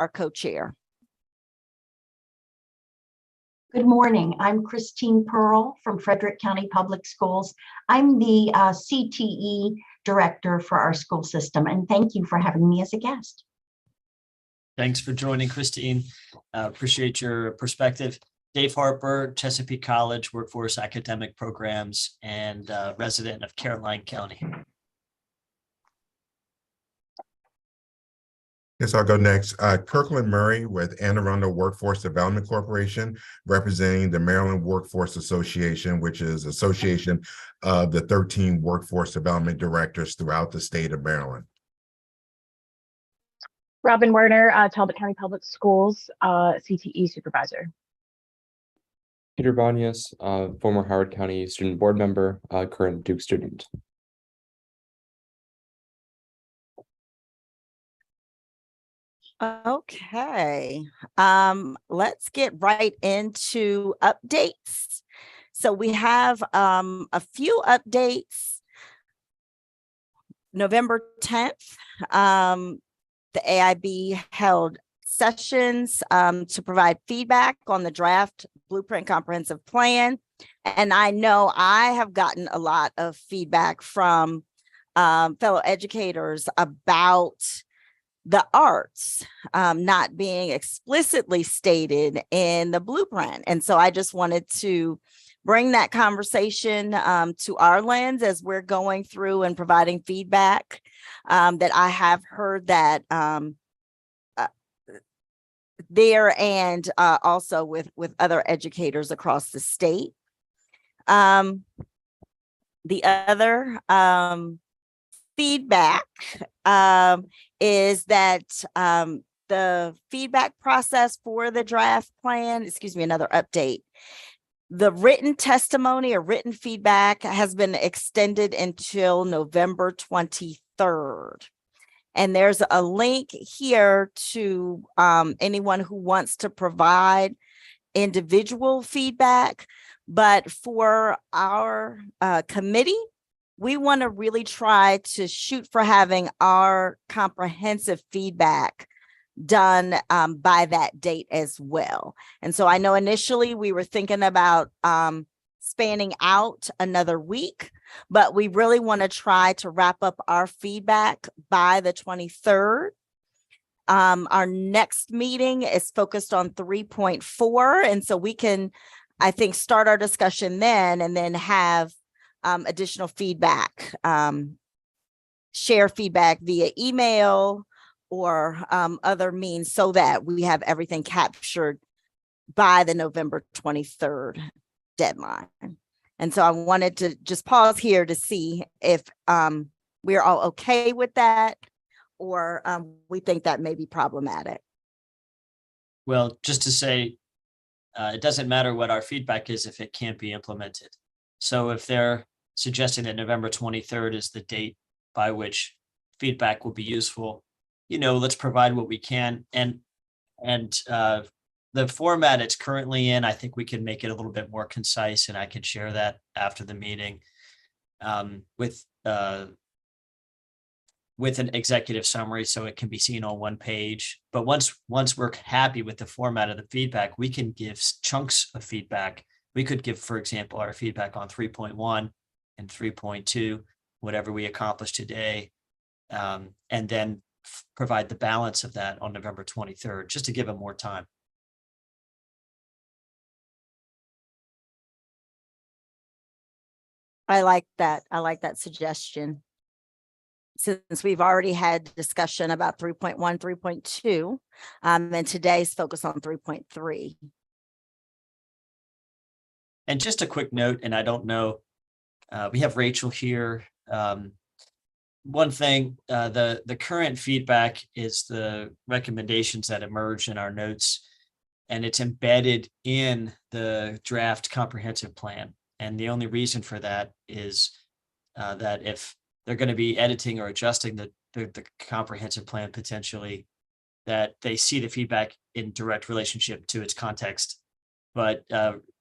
our co-chair. Good morning. I'm Christine Pearl from Frederick County Public Schools. I'm the CTE director for our school system, and thank you for having me as a guest. Thanks for joining, Christine. Appreciate your perspective. Dave Harper, Chesapeake College Workforce Academic Programs and resident of Caroline County. Yes, I'll go next. Kirkland Murray with Anne Arundel Workforce Development Corporation, representing the Maryland Workforce Association, which is association of the 13 workforce development directors throughout the state of Maryland. Robin Werner, Talbot County Public Schools, CTE supervisor. Peter Banyas, former Howard County student board member, current Duke student. Okay, let's get right into updates. So we have a few updates. November 10th, the AIB held sessions to provide feedback on the draft Blueprint Comprehensive Plan. And I know I have gotten a lot of feedback from fellow educators about the arts not being explicitly stated in the blueprint. And so I just wanted to bring that conversation to our lens as we're going through and providing feedback that I have heard that there and also with other educators across the state. The other feedback is that the feedback process for the draft plan, another update. The written testimony or written feedback has been extended until November 23rd. And there's a link here to anyone who wants to provide individual feedback. But for our committee, we want to really try to shoot for having our comprehensive feedback done by that date as well. And so I know initially we were thinking about spanning out another week, but we really want to try to wrap up our feedback by the 23rd. Our next meeting is focused on 3.4. And so we can, I think, start our discussion then and then have additional feedback, share feedback via email or other means so that we have everything captured by the November 23rd deadline. And so I wanted to just pause here to see if we're all okay with that or we think that may be problematic. Well, just to say, it doesn't matter what our feedback is if it can't be implemented. So if they're suggesting that November 23rd is the date by which feedback will be useful, let's provide what we can. And the format it's currently in, I think we can make it a little bit more concise, and I can share that after the meeting with an executive summary so it can be seen on one page. But once we're happy with the format of the feedback, we can give chunks of feedback. We could give, for example, our feedback on 3.1 and 3.2, whatever we accomplished today, and then provide the balance of that on November 23rd, just to give them more time. I like that. I like that suggestion. Since we've already had discussion about 3.1, 3.2, and today's focus on 3.3. And just a quick note, and I don't know, we have Rachel here. One thing, the current feedback is the recommendations that emerge in our notes, and it's embedded in the draft comprehensive plan. And the only reason for that is that if they're going to be editing or adjusting the comprehensive plan potentially, that they see the feedback in direct relationship to its context. But,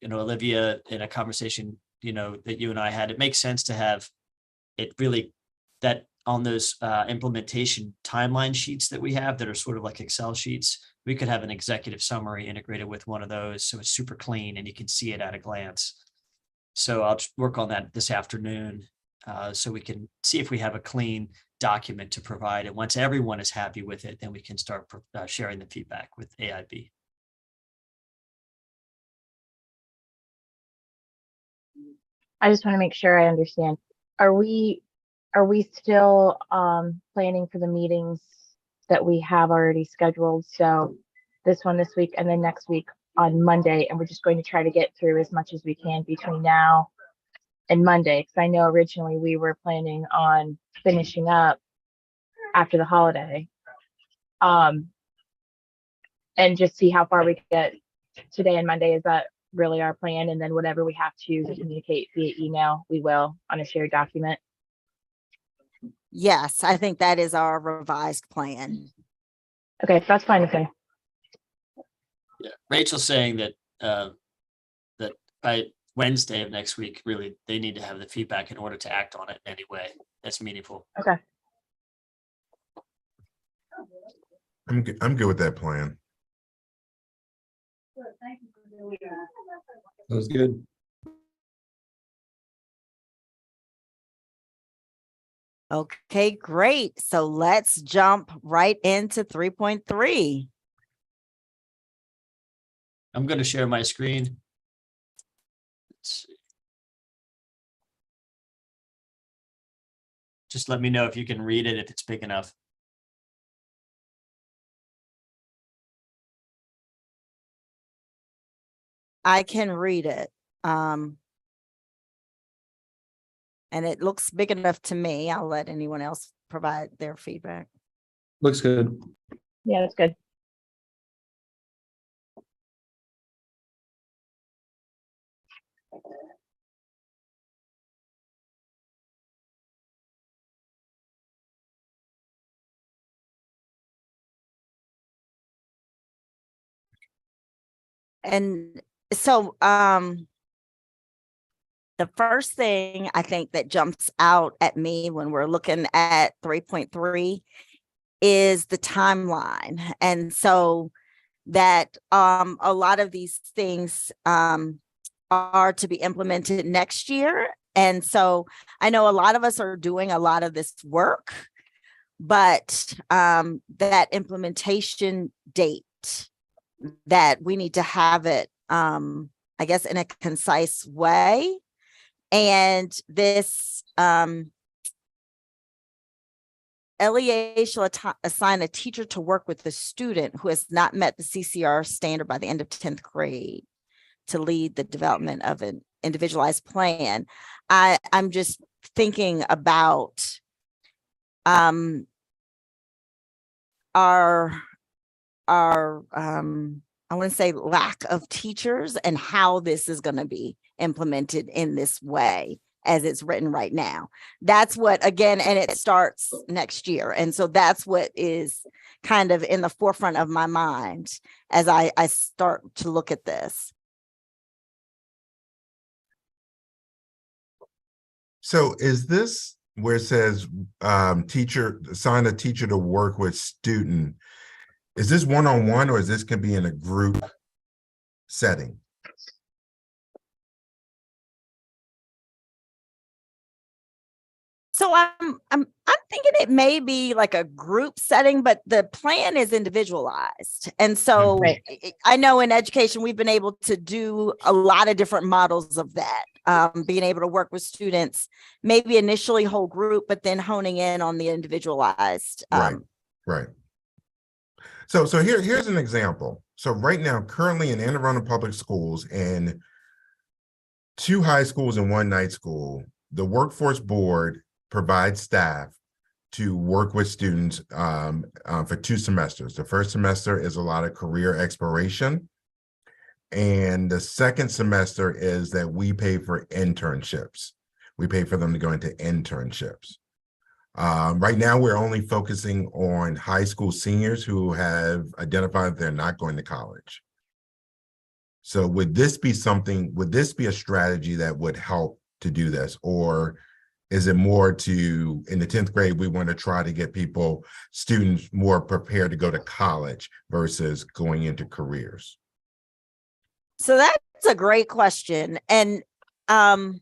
Olivia, in a conversation, that you and I had, it makes sense to have it really that on those implementation timeline sheets that we have that are sort of like Excel sheets, we could have an executive summary integrated with one of those. So it's super clean and you can see it at a glance. So I'll work on that this afternoon so we can see if we have a clean document to provide. And once everyone is happy with it, then we can start sharing the feedback with AIB. I just want to make sure I understand. Are we still planning for the meetings that we have already scheduled? So this one this week and then next week on Monday, and we're just going to try to get through as much as we can between now and Monday. Because I know originally we were planning on finishing up after the holiday. And just see how far we get today and Monday. Is that really our plan? And then whatever we have to communicate via email, we will on a shared document. Yes, I think that is our revised plan. Okay, that's fine with me. Yeah, Rachel's saying that that by Wednesday of next week, really, they need to have the feedback in order to act on it anyway. That's meaningful. Okay. I'm good with that plan. Sounds good. Okay, great. So let's jump right into 3.3. I'm going to share my screen. Let's see. Just let me know if you can read it, if it's big enough. I can read it. And it looks big enough to me. I'll let anyone else provide their feedback. Looks good. Yeah, that's good. And so the first thing I think that jumps out at me when we're looking at 3.3 is the timeline. And so that a lot of these things are to be implemented next year. And so I know a lot of us are doing a lot of this work, but that implementation date, that we need to have it, I guess, in a concise way. And this LEA shall assign a teacher to work with the student who has not met the CCR standard by the end of 10th grade to lead the development of an individualized plan. I'm just thinking about our I want to say lack of teachers and how this is going to be implemented in this way as it's written right now. That's what, again, and it starts next year. And so that's what is kind of in the forefront of my mind as I start to look at this. So is this where it says teacher, assign a teacher to work with student? Is this one-on-one or is this can be in a group setting? So I'm thinking it may be like a group setting, but the plan is individualized. And so Right. I know in education, we've been able to do a lot of different models of that. Being able to work with students, maybe initially whole group, but then honing in on the individualized. Right. So here's an example. So right now, currently in Anne Arundel Public Schools and 2 high schools and 1 night school, the workforce board provides staff to work with students for 2 semesters. The first semester is a lot of career exploration. And the second semester is that we pay for internships. We pay for them to go into internships. Right now, we're only focusing on high school seniors who have identified they're not going to college. So would this be a strategy that would help to do this? Or Is it more to, in the 10th grade, we want to try to get students more prepared to go to college versus going into careers? So that's a great question. And the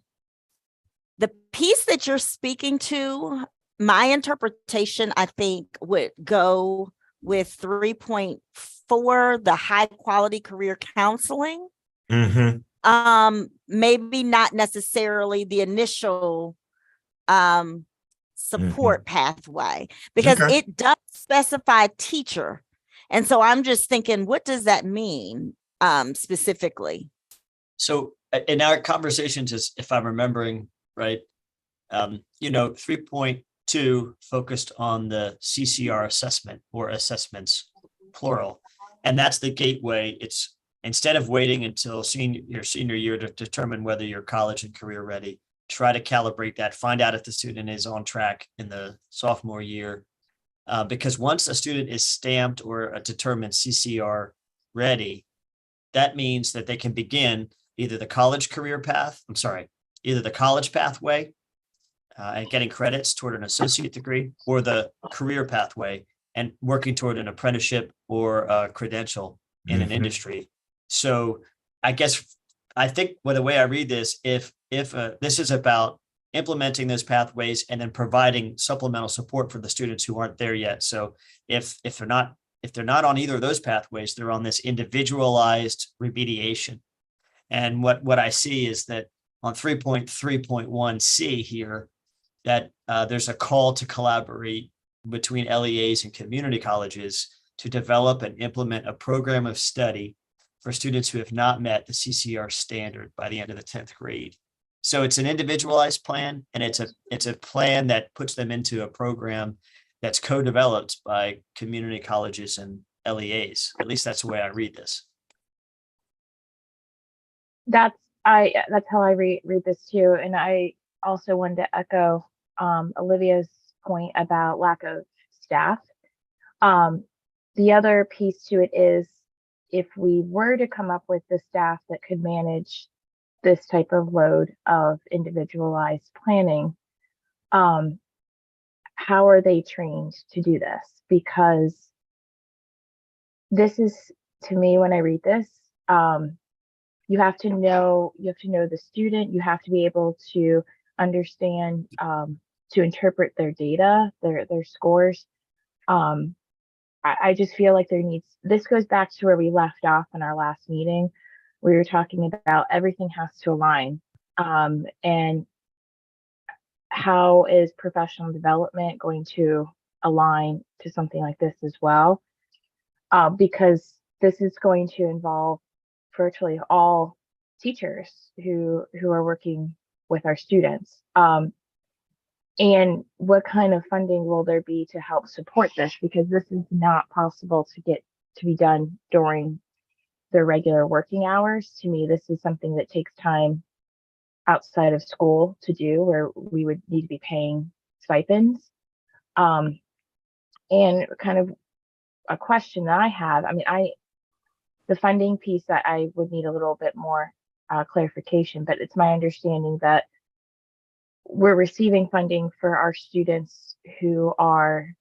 piece that you're speaking to, my interpretation, I think, would go with 3.4, the high quality career counseling. Maybe not necessarily the initial support pathway, because Okay. it does specify teacher. And so I'm just thinking, what does that mean specifically? So in our conversations, if I'm remembering right, 3.2 focused on the CCR assessment or assessments, plural. And that's the gateway. It's instead of waiting until your senior year to determine whether you're college and career ready, try to calibrate that, find out if the student is on track in the sophomore year. Because once a student is stamped or determined CCR ready, that means that they can begin either the college pathway and getting credits toward an associate degree, or the career pathway and working toward an apprenticeship or a credential in an industry. So I think the way I read this, if this is about implementing those pathways and then providing supplemental support for the students who aren't there yet. So if they're not on either of those pathways, they're on this individualized remediation. And what I see is that on 3.3.1C here, that there's a call to collaborate between LEAs and community colleges to develop and implement a program of study for students who have not met the CCR standard by the end of the 10th grade. So it's an individualized plan, and it's a plan that puts them into a program that's co-developed by community colleges and LEAs. At least that's the way I read this. That's how I read this too. And I also wanted to echo Olivia's point about lack of staff. The other piece to it is, if we were to come up with the staff that could manage this type of load of individualized planning, how are they trained to do this? Because this is, to me, when I read this, you have to know the student, you have to be able to understand, to interpret their data, their scores. I just feel like this goes back to where we left off in our last meeting. We were talking about everything has to align. And how is professional development going to align to something like this as well? Because this is going to involve virtually all teachers who are working with our students. And what kind of funding will there be to help support this? Because this is not possible to be done during their regular working hours. To me, this is something that takes time outside of school to do, where we would need to be paying stipends. And kind of a question that I have, the funding piece that I would need a little bit more clarification, but it's my understanding that we're receiving funding for our students who are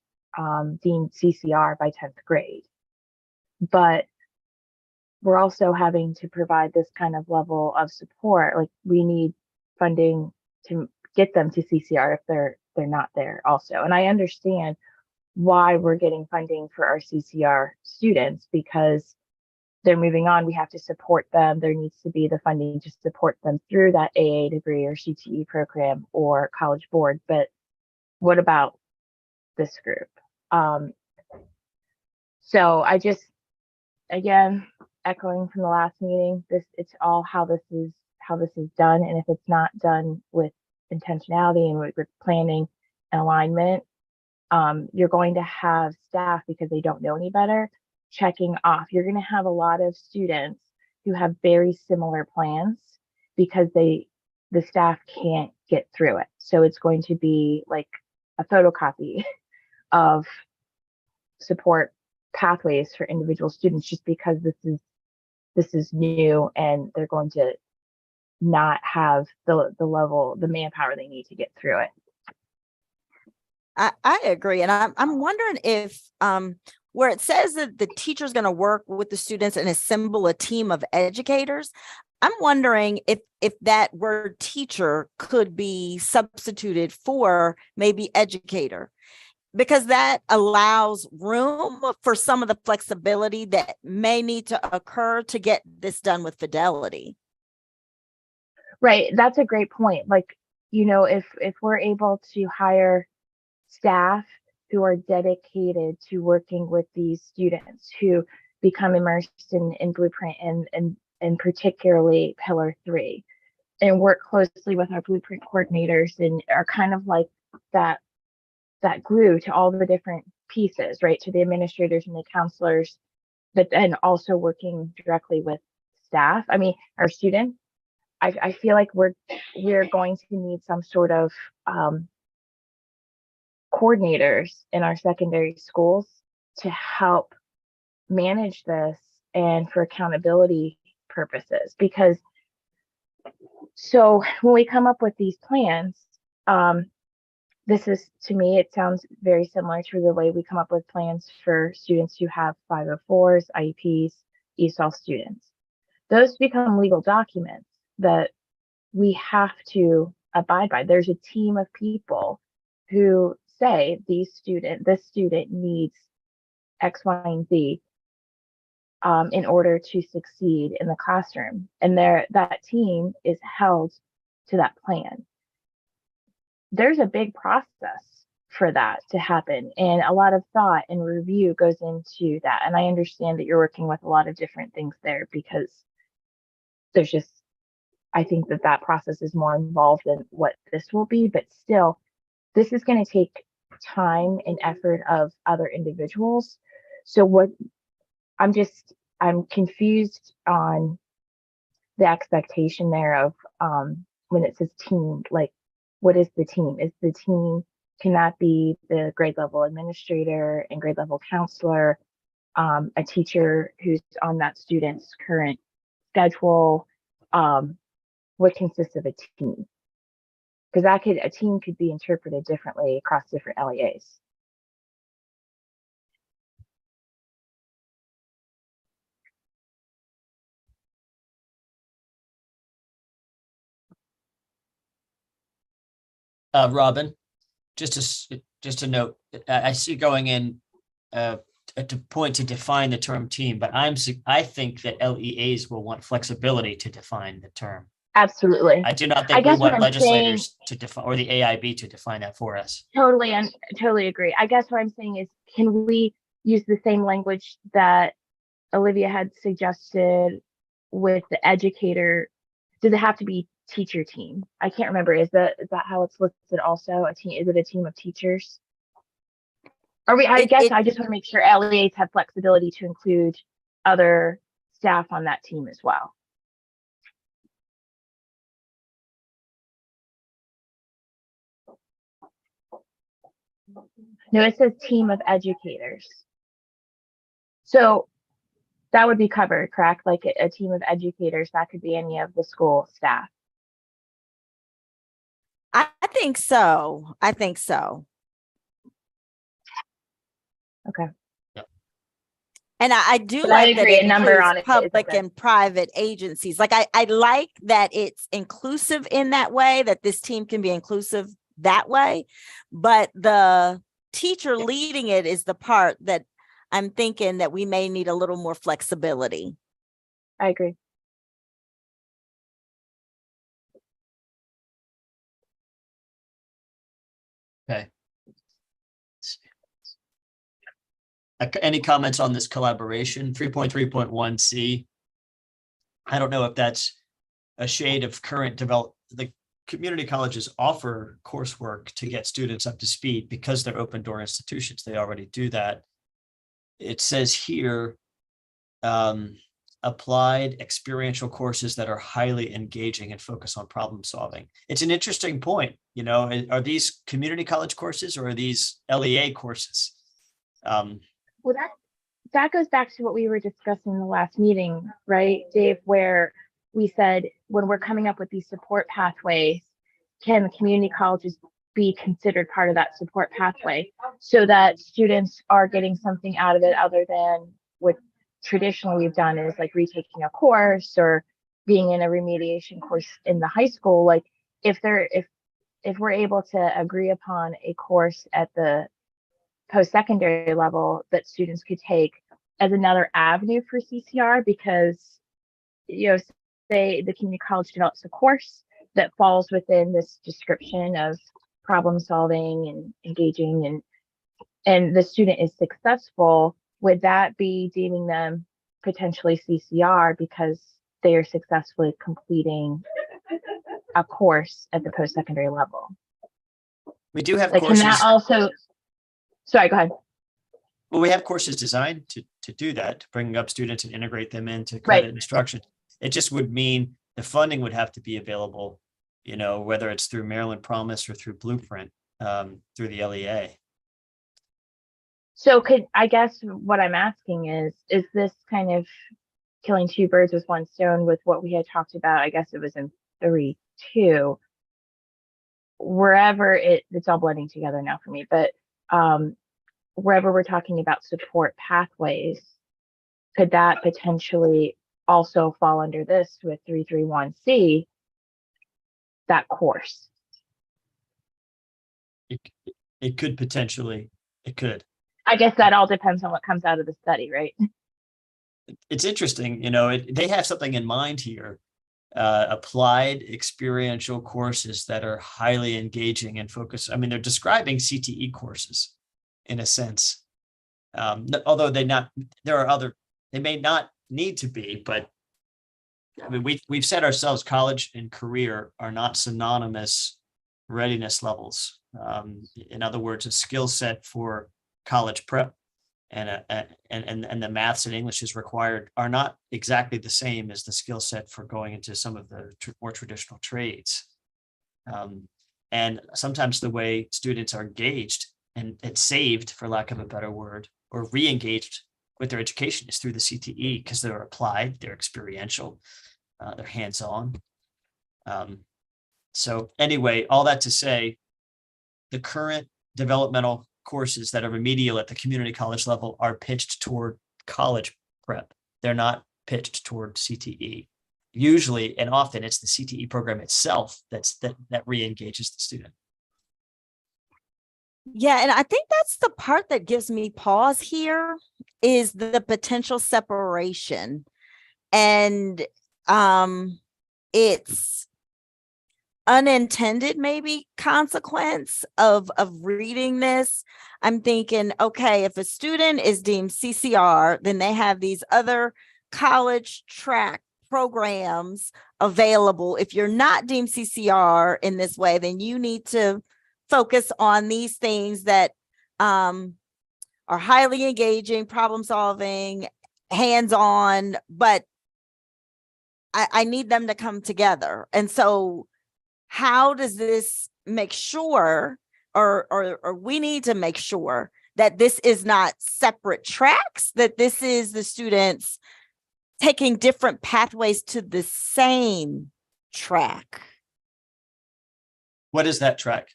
deemed CCR by 10th grade. But we're also having to provide this kind of level of support. Like, we need funding to get them to CCR if they're not there also. And I understand why we're getting funding for our CCR students, because they're moving on. We have to support them. There needs to be the funding to support them through that AA degree or CTE program or College Board. But what about this group? So I just, again, echoing from the last meeting, it's all how this is done. And if it's not done with intentionality and with planning and alignment, you're going to have staff, because they don't know any better, checking off. You're going to have a lot of students who have very similar plans because the staff can't get through it. So it's going to be like a photocopy of support pathways for individual students, just because this is new, and they're going to not have the manpower they need to get through it. I agree. And I'm wondering if where it says that the teacher's going to work with the students and assemble a team of educators, I'm wondering if that word teacher could be substituted for maybe educator, because that allows room for some of the flexibility that may need to occur to get this done with fidelity. Right. That's a great point. Like, if we're able to hire staff who are dedicated to working with these students who become immersed in Blueprint and particularly Pillar 3, and work closely with our Blueprint coordinators and are kind of like that glue to all the different pieces, right? To the administrators and the counselors, but then also working directly with staff. I mean, our students. I feel like we're going to need some sort of coordinators in our secondary schools to help manage this and for accountability purposes. Because so when we come up with these plans, this is, to me, it sounds very similar to the way we come up with plans for students who have 504s, IEPs, ESOL students. Those become legal documents that we have to abide by. There's a team of people who say this student needs X, Y, and Z in order to succeed in the classroom. And that team is held to that plan. There's a big process for that to happen, and a lot of thought and review goes into that. And I understand that you're working with a lot of different things there, because there's just, I think that process is more involved than what this will be, but still, this is going to take time and effort of other individuals. So I'm confused on the expectation there of when it says team, like, what is the team? Is the team, can that be the grade level administrator and grade level counselor, a teacher who's on that student's current schedule? What consists of a team? Because a team could be interpreted differently across different LEAs. Robin, just a note, I see going in to point to define the term team, but I think that LEAs will want flexibility to define the term. Absolutely. I do not I think we guess what want I'm legislators to define, or the AIB to define that for us. Totally agree. I guess what I'm saying is, can we use the same language that Olivia had suggested with the educator? Does it have to be teacher team? I can't remember. Is that how it's listed also? A team? Is it a team of teachers? I just want to make sure LEAs have flexibility to include other staff on that team as well. No, it says team of educators. So that would be covered, correct? Like a team of educators, that could be any of the school staff. I think so. Okay. And I do But like I that agree, it a number includes on it is public okay. and private agencies. Like I like that it's inclusive in that way, that this team can be inclusive that way. But the teacher leading it is the part that I'm thinking that we may need a little more flexibility. I agree. Okay. Any comments on this collaboration? 3.3.1C. I don't know if that's a shade of current the community colleges offer coursework to get students up to speed because they're open door institutions. They already do that. It says here, applied experiential courses that are highly engaging and focus on problem solving. It's an interesting point. Are these community college courses or are these LEA courses? Well, that goes back to what we were discussing in the last meeting, right, Dave, where we said, when we're coming up with these support pathways, can the community colleges be considered part of that support pathway so that students are getting something out of it other than what traditionally we've done is like retaking a course or being in a remediation course in the high school. Like if we're able to agree upon a course at the post-secondary level that students could take as another avenue for CCR, because, you know, say the community college develops a course that falls within this description of problem solving and engaging, and the student is successful, would that be deeming them potentially CCR because they are successfully completing a course at the post-secondary level? We do have Like, can courses. that also, sorry, go ahead. Well, we have courses designed to do that, to bring up students and integrate them into Right. credit instruction. It just would mean the funding would have to be available, you know, whether it's through Maryland Promise or through Blueprint, through the LEA. So I guess what I'm asking is this kind of killing two birds with one stone with what we had talked about? I guess it was in 3.2, wherever it's all blending together now for me, but wherever we're talking about support pathways, could that potentially also fall under this with 331C, that course? It could potentially, it could. I guess that all depends on what comes out of the study, right? It's interesting, you know, they have something in mind here. Applied experiential courses that are highly engaging and focused. I mean, they're describing CTE courses in a sense. Although they may not need to be, but I mean, we've said ourselves college and career are not synonymous readiness levels. In other words, a skill set for college prep and the maths and English is required are not exactly the same as the skill set for going into some of the more traditional trades. And sometimes the way students are engaged and it's saved, for lack of a better word, or re-engaged with their education is through the CTE, because they're applied, they're experiential, they're hands-on. So anyway, all that to say, the current developmental courses that are remedial at the community college level are pitched toward college prep. They're not pitched toward CTE. Usually and often it's the CTE program itself that re-engages the student. Yeah, and I think that's the part that gives me pause here is the potential separation. And it's unintended maybe consequence of reading this. I'm thinking, okay, if a student is deemed CCR, then they have these other college track programs available. If you're not deemed CCR in this way, then you need to focus on these things that are highly engaging, problem solving, hands-on, but I need them to come together. And so how does this make sure, or we need to make sure that this is not separate tracks, that this is the students taking different pathways to the same track? What is that track?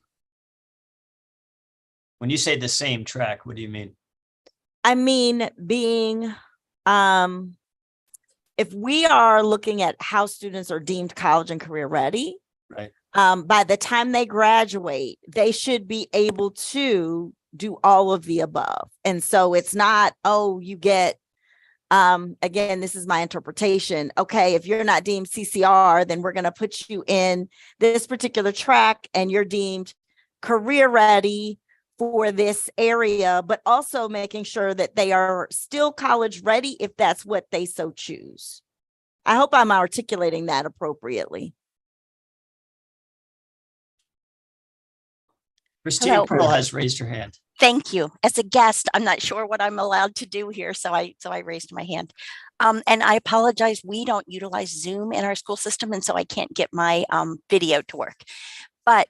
When you say the same track, what do you mean? I mean, being, if we are looking at how students are deemed college and career ready, right? By the time they graduate, they should be able to do all of the above. And so it's not, oh, you get, again, this is my interpretation. Okay, if you're not deemed CCR, then we're going to put you in this particular track and you're deemed career ready for this area, but also making sure that they are still college ready if that's what they so choose. I hope I'm articulating that appropriately. Christine Hello. Pearl has raised her hand. Thank you. As a guest, I'm not sure what I'm allowed to do here, so I raised my hand. And I apologize, we don't utilize Zoom in our school system, and so I can't get my video to work. But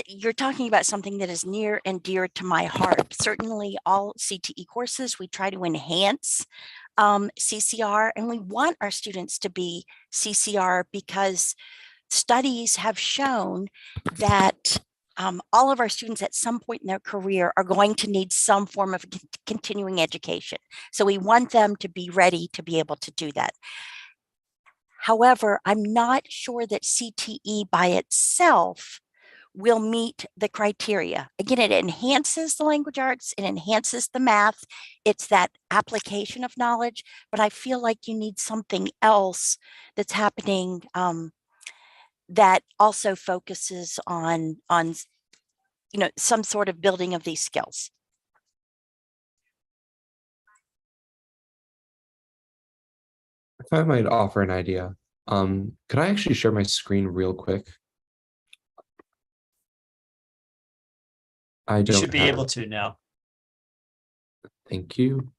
you're talking about something that is near and dear to my heart. Certainly all CTE courses, we try to enhance CCR, and we want our students to be CCR because studies have shown that all of our students at some point in their career are going to need some form of continuing education. So we want them to be ready to be able to do that. However, I'm not sure that CTE by itself will meet the criteria. Again, it enhances the language arts, it enhances the math, it's that application of knowledge, but I feel like you need something else that's happening that also focuses on some sort of building of these skills. If I might offer an idea, could I actually share my screen real quick? I You don't should be have able it. to now. Thank you.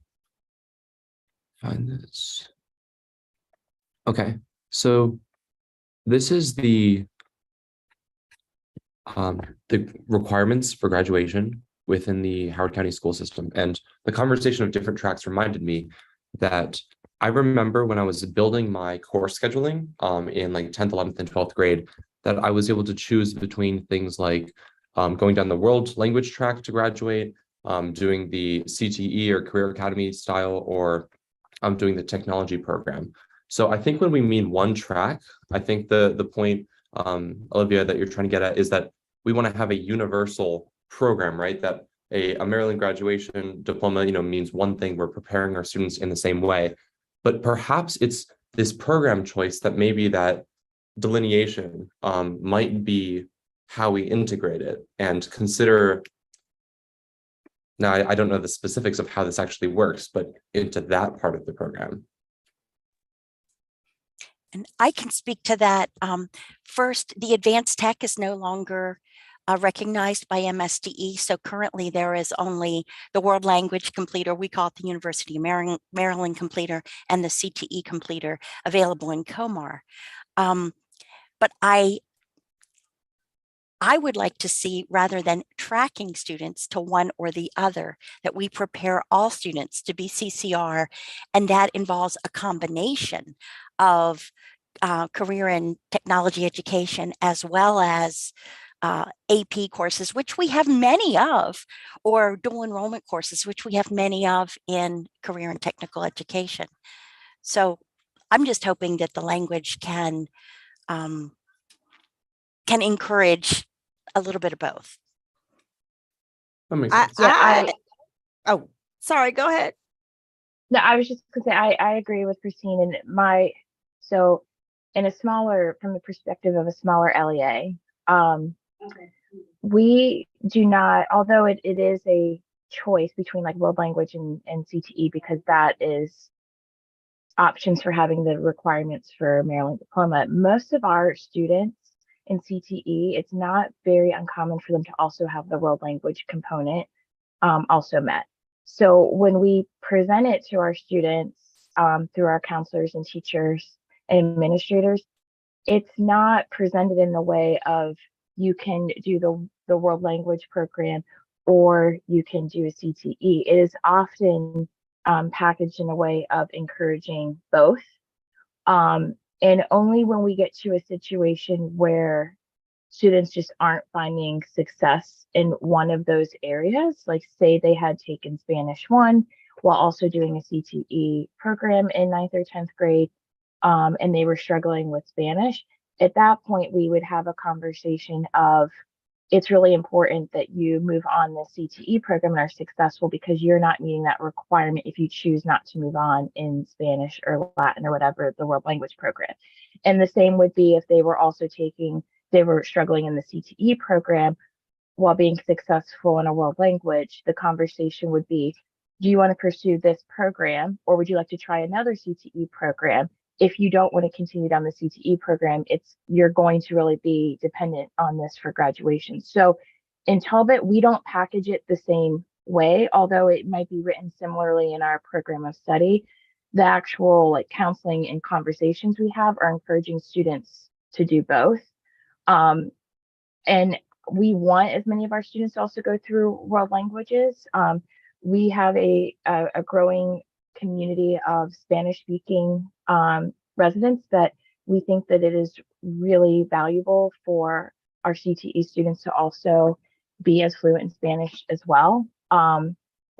Find this. Okay, so this is the requirements for graduation within the Howard County school system. And the conversation of different tracks reminded me that I remember when I was building my course scheduling in like 10th, 11th, and 12th grade, that I was able to choose between things like going down the world language track to graduate, doing the CTE or Career Academy style, or doing the technology program. So I think when we mean one track, I think the point, Olivia, that you're trying to get at is that we want to have a universal program, right? That a Maryland graduation diploma, means one thing. We're preparing our students in the same way, but perhaps it's this program choice that maybe that delineation might be how we integrate it and consider. Now, I don't know the specifics of how this actually works, but into that part of the program. And I can speak to that. First, the advanced tech is no longer recognized by MSDE. So currently there is only the World Language Completer, we call it the University of Maryland Completer, and the CTE Completer available in COMAR. But I would like to see, rather than tracking students to one or the other, that we prepare all students to be CCR, and that involves a combination of career and technology education, as well as AP courses, which we have many of, or dual enrollment courses, which we have many of in career and technical education. So I'm just hoping that the language can encourage a little bit of both. That makes I, sense. Yeah, oh, sorry, go ahead. No, I was just gonna say I agree with Christine, and so in a smaller, from the perspective of a smaller LEA, we do not, although it is a choice between like world language and CTE, because that is options for having the requirements for Maryland diploma. Most of our students in CTE, it's not very uncommon for them to also have the world language component also met. So when we present it to our students through our counselors and teachers and administrators, it's not presented in the way of you can do the world language program or you can do a CTE. It is often packaged in a way of encouraging both. And only when we get to a situation where students just aren't finding success in one of those areas, like say they had taken Spanish 1 while also doing a CTE program in 9th or 10th grade, and they were struggling with Spanish, at that point we would have a conversation of, it's really important that you move on the CTE program and are successful, because you're not meeting that requirement if you choose not to move on in Spanish or Latin or whatever the world language program. And the same would be if they were struggling in the CTE program while being successful in a world language. The conversation would be, do you want to pursue this program, or would you like to try another CTE program? If you don't want to continue down the CTE program, you're going to really be dependent on this for graduation. So in Talbot, we don't package it the same way, although it might be written similarly in our program of study. The actual like counseling and conversations we have are encouraging students to do both. And we want as many of our students to also go through world languages. We have a growing community of Spanish speaking residents that we think that it is really valuable for our CTE students to also be as fluent in Spanish as well.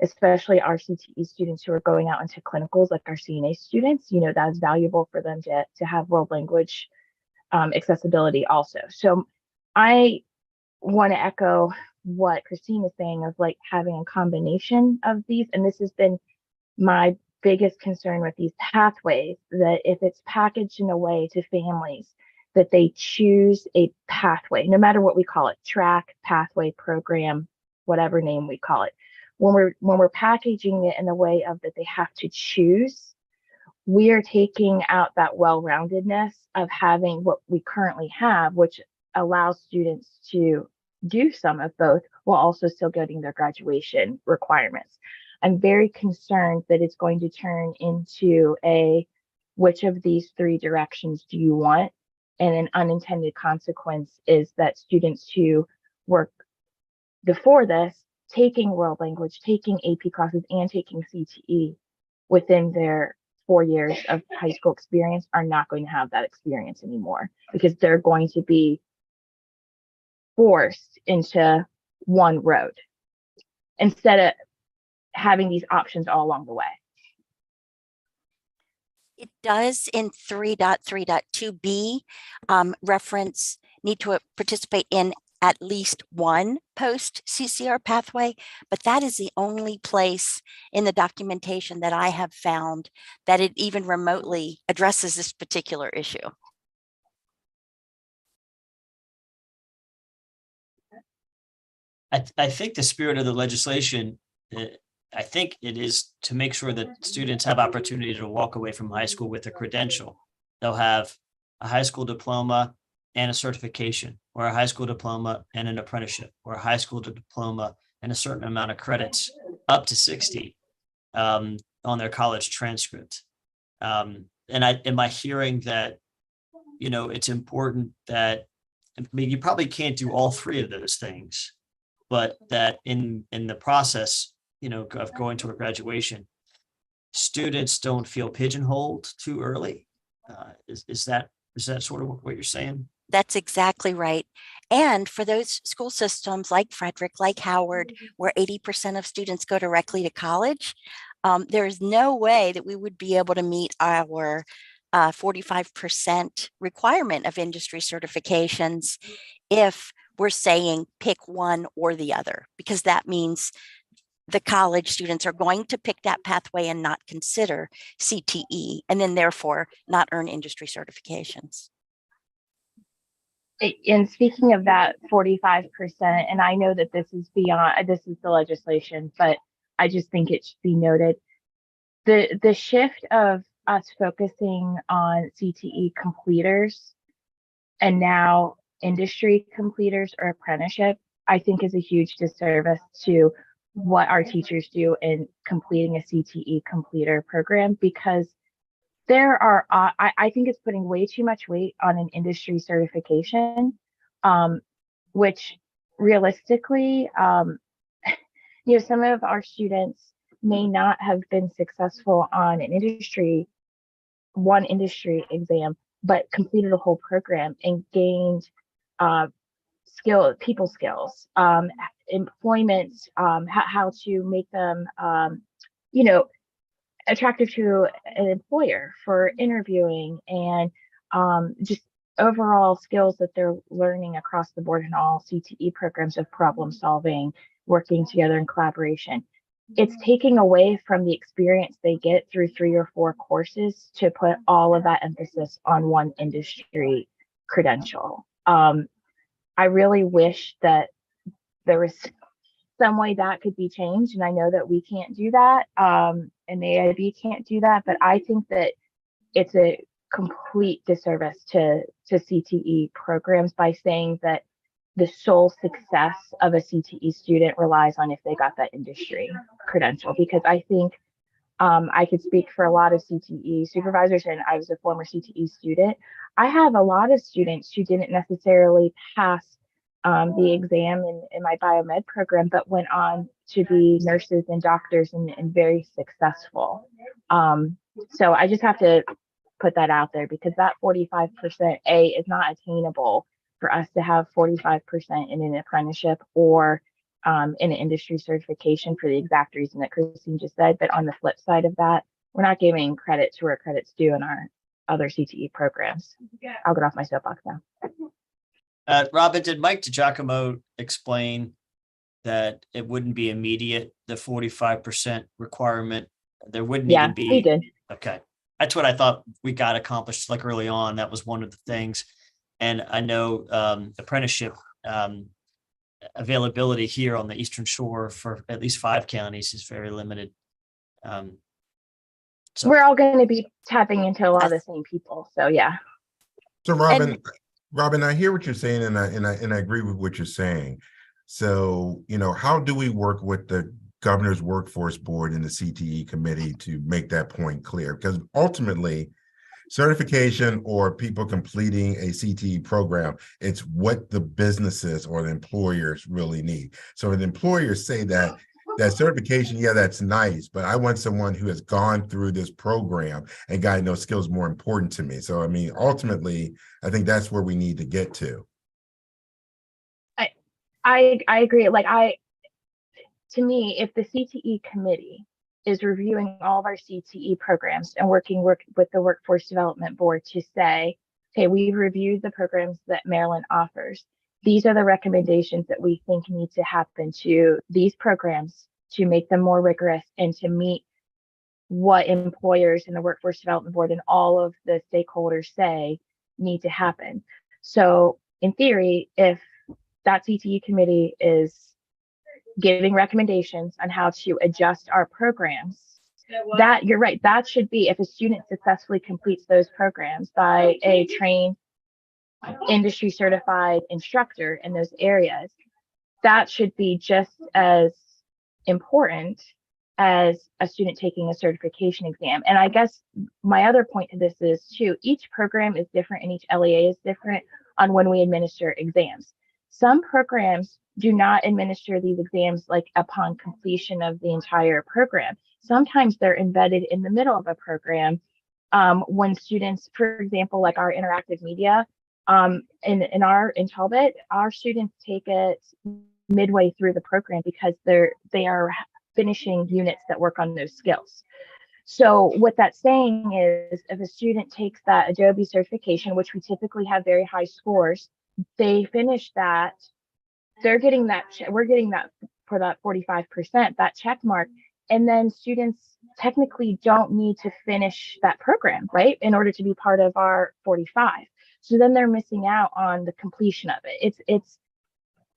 Especially our CTE students who are going out into clinicals, like our CNA students, you know, that's valuable for them to have world language accessibility also. So I want to echo what Christine is saying of like having a combination of these. And this has been my biggest concern with these pathways, that if it's packaged in a way to families that they choose a pathway, no matter what we call it, track, pathway, program, whatever name we call it, when we're packaging it in a way of that they have to choose, we are taking out that well-roundedness of having what we currently have, which allows students to do some of both while also still getting their graduation requirements. I'm very concerned that it's going to turn into a, which of these three directions do you want? And an unintended consequence is that students who work before this, taking world language, taking AP classes, and taking CTE within their 4 years of high school experience are not going to have that experience anymore, because they're going to be forced into one road instead of having these options all along the way. It does in 3.3.2b reference need to participate in at least one post CCR pathway, but that is the only place in the documentation that I have found that it even remotely addresses this particular issue. I think the spirit of the legislation, I think it is to make sure that students have opportunity to walk away from high school with a credential. They'll have a high school diploma and a certification, or a high school diploma and an apprenticeship, or a high school diploma and a certain amount of credits, up to 60 on their college transcript. And am I hearing that, you know, it's important that, I mean, you probably can't do all three of those things, but that in the process, you know, of going to a graduation, students don't feel pigeonholed too early. Is that sort of what you're saying? That's exactly right. And for those school systems like Frederick, like Howard, where 80% of students go directly to college, there is no way that we would be able to meet our 45% requirement of industry certifications if we're saying pick one or the other, because that means the college students are going to pick that pathway and not consider CTE, and then therefore not earn industry certifications. And speaking of that 45%, and I know that this is beyond, this is the legislation, but I just think it should be noted. The shift of us focusing on CTE completers and now industry completers or apprenticeship, I think is a huge disservice to what our teachers do in completing a CTE completer program, because there are, I think it's putting way too much weight on an industry certification, which realistically, you know, some of our students may not have been successful on one industry exam, but completed a whole program and gained people skills, employment, how to make them, you know, attractive to an employer for interviewing, and just overall skills that they're learning across the board in all CTE programs of problem solving, working together in collaboration. It's taking away from the experience they get through 3 or 4 courses to put all of that emphasis on one industry credential. I really wish that there was some way that could be changed, and I know that we can't do that, and the AIB can't do that, but I think that it's a complete disservice to CTE programs by saying that the sole success of a CTE student relies on if they got that industry credential, because I think I could speak for a lot of CTE supervisors, and I was a former CTE student. I have a lot of students who didn't necessarily pass the exam in my biomed program, but went on to be nurses and doctors and very successful. So I just have to put that out there because that 45% is not attainable for us to have 45% in an apprenticeship or in an industry certification for the exact reason that Christine just said. But on the flip side of that, we're not giving credit to where credit's due in our other CTE programs. I'll get off my soapbox now. Robin, did Mike DiGiacomo explain that it wouldn't be immediate, the 45% requirement? There wouldn't Yeah, even be. he did. Okay. That's what I thought we got accomplished like early on. That was one of the things. And I know apprenticeship availability here on the Eastern Shore for at least 5 counties is very limited. So We're all going to be tapping into a lot of the same people. So yeah. So Robin, I hear what you're saying, and I agree with what you're saying. So, how do we work with the Governor's Workforce Board and the CTE committee to make that point clear? Because ultimately, certification or people completing a CTE program, it's what the businesses or the employers really need. So if the employers say that certification, yeah, that's nice, but I want someone who has gone through this program and gotten those skills more important to me. So, I mean, ultimately, I think that's where we need to get to. I agree. To me, if the CTE committee is reviewing all of our CTE programs and working with the Workforce Development Board to say, okay, we've reviewed the programs that Maryland offers. These are the recommendations that we think need to happen to these programs to make them more rigorous and to meet what employers and the Workforce Development Board and all of the stakeholders say need to happen. So in theory, if that CTE committee is giving recommendations on how to adjust our programs, that you're right, that should be, if a student successfully completes those programs by a trained industry certified instructor in those areas, that should be just as important as a student taking a certification exam. And I guess my other point to this is too, each program is different and each LEA is different on when we administer exams. Some programs do not administer these exams like upon completion of the entire program. Sometimes they're embedded in the middle of a program when students, for example, like our interactive media, in Talbot, our students take it midway through the program because they are finishing units that work on those skills. So what that's saying is if a student takes that Adobe certification, which we typically have very high scores, they finish that, they're getting that, we're getting that for that 45%, that check mark. And then students technically don't need to finish that program, right? In order to be part of our 45. So then they're missing out on the completion of it.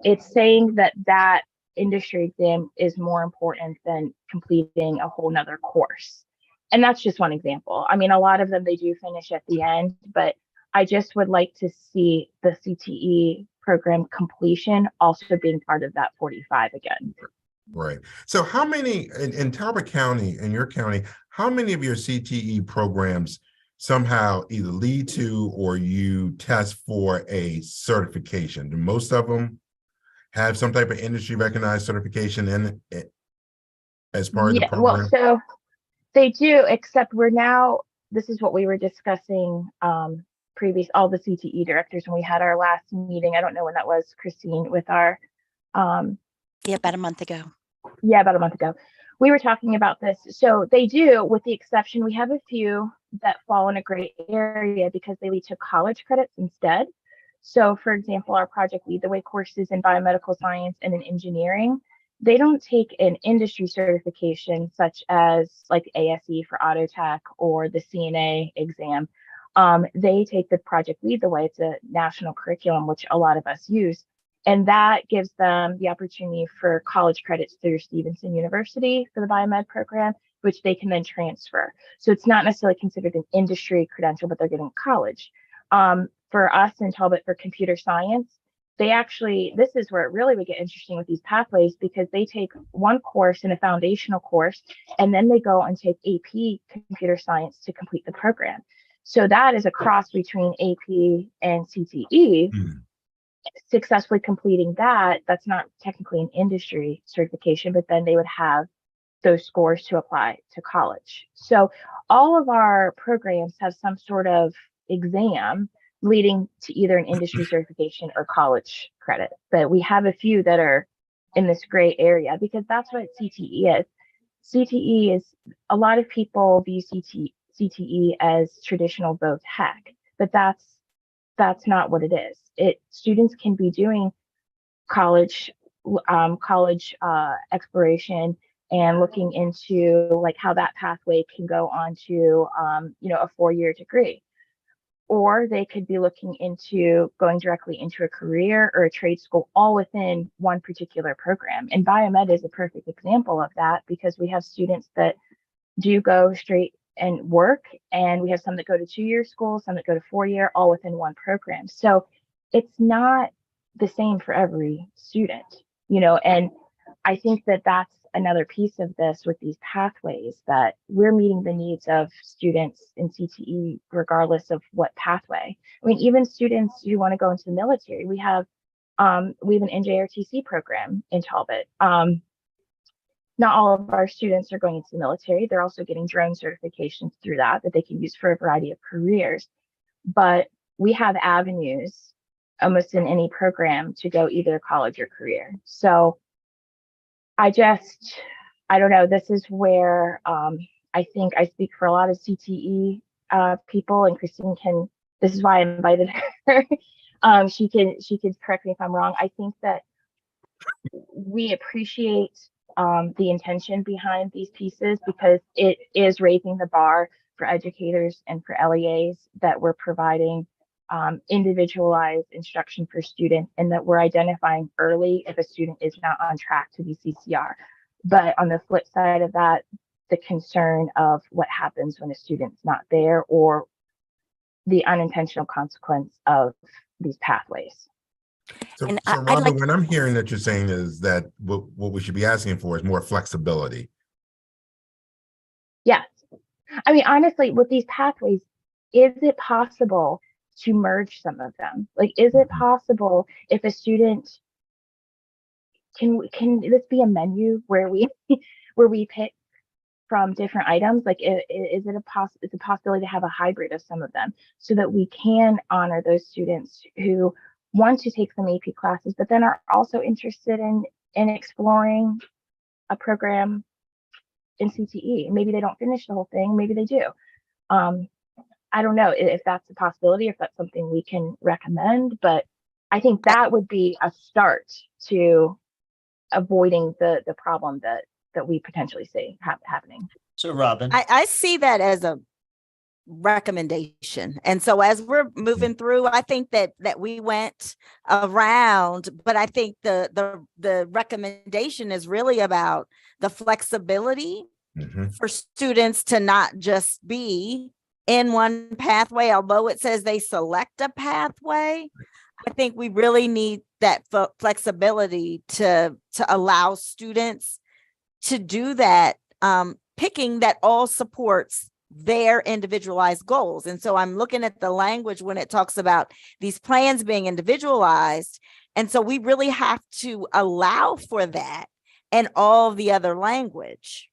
It's saying that industry exam is more important than completing a whole nother course. And that's just one example. I mean, a lot of them, they do finish at the end, but I just would like to see the CTE program completion also being part of that 45 again. Right. So how many in Talbot County, in your county, how many of your CTE programs somehow either lead to or you test for a certification? Do most of them have some type of industry recognized certification in it as part of the program? Well, so they do, except this is what we were discussing all the CTE directors when we had our last meeting. I don't know when that was, Christine, with our about a month ago. Yeah, about a month ago. We were talking about this. So they do, with the exception, we have a few that fall in a gray area because they lead to college credits instead. So for example, our Project Lead the Way courses in biomedical science and in engineering, they don't take an industry certification such as like ASE for auto tech or the CNA exam. They take the Project Lead the Way. It's a national curriculum, which a lot of us use. And that gives them the opportunity for college credits through Stevenson University for the biomed program, which they can then transfer. So it's not necessarily considered an industry credential, but they're getting college. For us in Talbot for computer science, this is where it really would get interesting with these pathways because they take one course in a foundational course, and then they go and take AP computer science to complete the program. So that is a cross between AP and CTE. successfully completing that, that's not technically an industry certification, but then they would have those scores to apply to college. So all of our programs have some sort of exam leading to either an industry certification or college credit. But we have a few that are in this gray area because that's what CTE is. CTE is, a lot of people view CTE as traditional voc tech, but that's not what it is. Students can be doing college exploration and looking into like how that pathway can go on to a 4-year degree, or they could be looking into going directly into a career or a trade school all within one particular program. And biomed is a perfect example of that because we have students that do go straight and work, and we have some that go to 2-year school, some that go to 4-year, all within one program. So it's not the same for every student, and I think that that's another piece of this with these pathways, that we're meeting the needs of students in CTE regardless of what pathway. I mean, even students who want to go into the military, we have an NJRTC program in Talbot. Not all of our students are going into the military. They're also getting drone certifications through that they can use for a variety of careers. But we have avenues almost in any program to go either college or career. So I don't know. This is where I think I speak for a lot of CTE people, and Christine this is why I invited her. She can correct me if I'm wrong. I think that we appreciate the intention behind these pieces because it is raising the bar for educators and for LEAs that we're providing individualized instruction for students, and that we're identifying early if a student is not on track to be CCR. But on the flip side of that, the concern of what happens when a student's not there, or the unintentional consequence of these pathways. So, And so I'd Robin, like, what I'm hearing that you're saying is that what we should be asking for is more flexibility. Yes. I mean, honestly, with these pathways, is it possible to merge some of them? Like, is it possible if a student can this be a menu where we pick from different items? Like, is it a possibility to have a hybrid of some of them so that we can honor those students who want to take some AP classes, but then are also interested in exploring a program in CTE? Maybe they don't finish the whole thing, maybe they do. I don't know if that's a possibility, if that's something we can recommend, but I think that would be a start to avoiding the problem that we potentially see happening. So Robin, I see that as a recommendation. And so as we're moving through, I think that we went around, but I think the recommendation is really about the flexibility for students to not just be in one pathway. Although it says they select a pathway, I think we really need that flexibility to allow students to do that, picking that all supports their individualized goals. And so I'm looking at the language when it talks about these plans being individualized. And so we really have to allow for that and all the other language.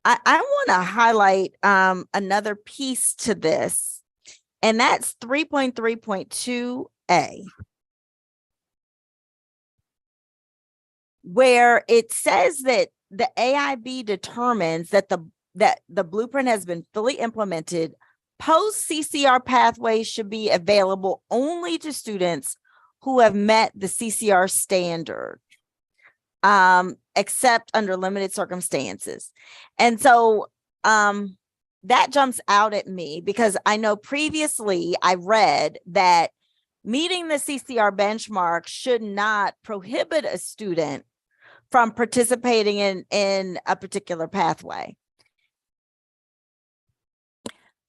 I want to highlight another piece to this, and that's 3.3.2a, where it says that the AIB determines that the blueprint has been fully implemented. Post CCR pathways should be available only to students who have met the CCR standard, except under limited circumstances. And so that jumps out at me because I know previously I read that meeting the CCR benchmark should not prohibit a student from participating in a particular pathway.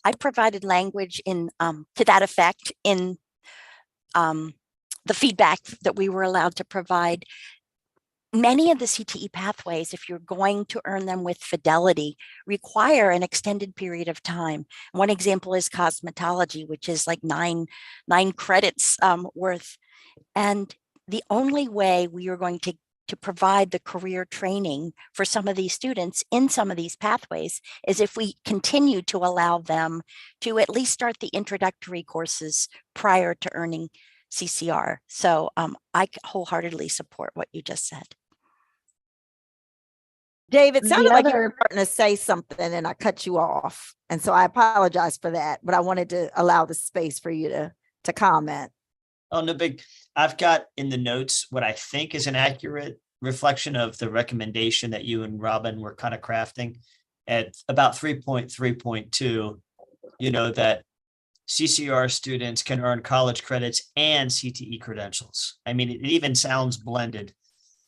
I provided language in to that effect in the feedback that we were allowed to provide. many of the CTE pathways, if you're going to earn them with fidelity, require an extended period of time. One example is cosmetology, which is like nine credits worth. And the only way we are going to provide the career training for some of these students in some of these pathways is if we continue to allow them to at least start the introductory courses prior to earning CCR. So I wholeheartedly support what you just said. Dave, it sounded The like you were other, starting to say something and I cut you off. And so I apologize for that, but I wanted to allow the space for you to comment. Oh, no big, I've got in the notes what I think is an accurate reflection of the recommendation that you and Robin were kind of crafting at about 3.3.2, that CCR students can earn college credits and CTE credentials. I mean, it even sounds blended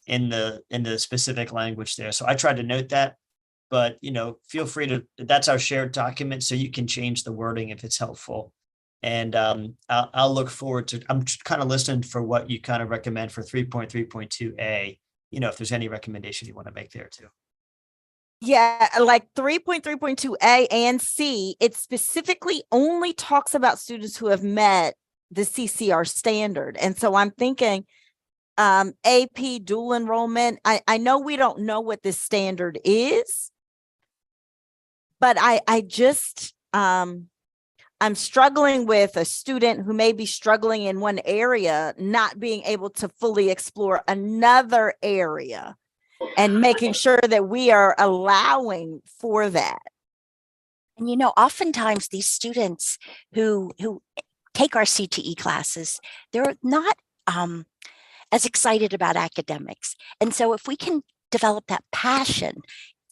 in the specific language there. So I tried to note that, but feel free to, that's our shared document, so you can change the wording if it's helpful. And I'll look forward to, I'm kind of listening for what you kind of recommend for 3.3.2A, if there's any recommendation you want to make there too. Yeah, like 3.3.2A and C, it specifically only talks about students who have met the CCR standard. And so I'm thinking AP dual enrollment. I know we don't know what this standard is, but I just I'm struggling with a student who may be struggling in one area, not being able to fully explore another area, and making sure that we are allowing for that. And oftentimes these students who take our CTE classes, they're not as excited about academics. And so if we can develop that passion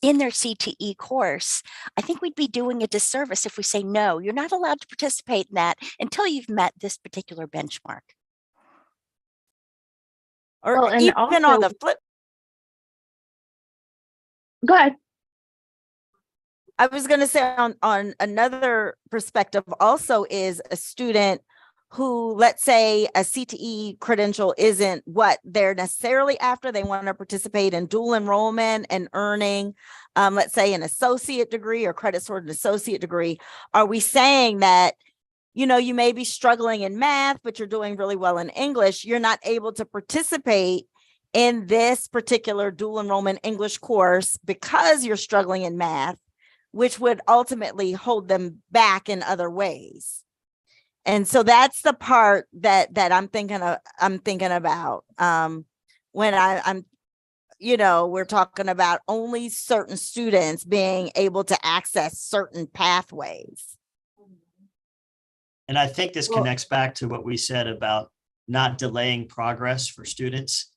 in their CTE course, I think we'd be doing a disservice if we say, no, you're not allowed to participate in that until you've met this particular benchmark. Or Well, and even on also- the flip, go ahead. I was going to say on another perspective also is a student who, let's say a CTE credential isn't what they're necessarily after. They want to participate in dual enrollment and earning, let's say, an associate degree or credits toward an associate degree. Are we saying that, you may be struggling in math, but you're doing really well in English? You're not able to participate in this particular dual enrollment English course because you're struggling in math, which would ultimately hold them back in other ways. And so that's the part that I'm thinking about when I'm we're talking about only certain students being able to access certain pathways. And I think this connects back to what we said about not delaying progress for students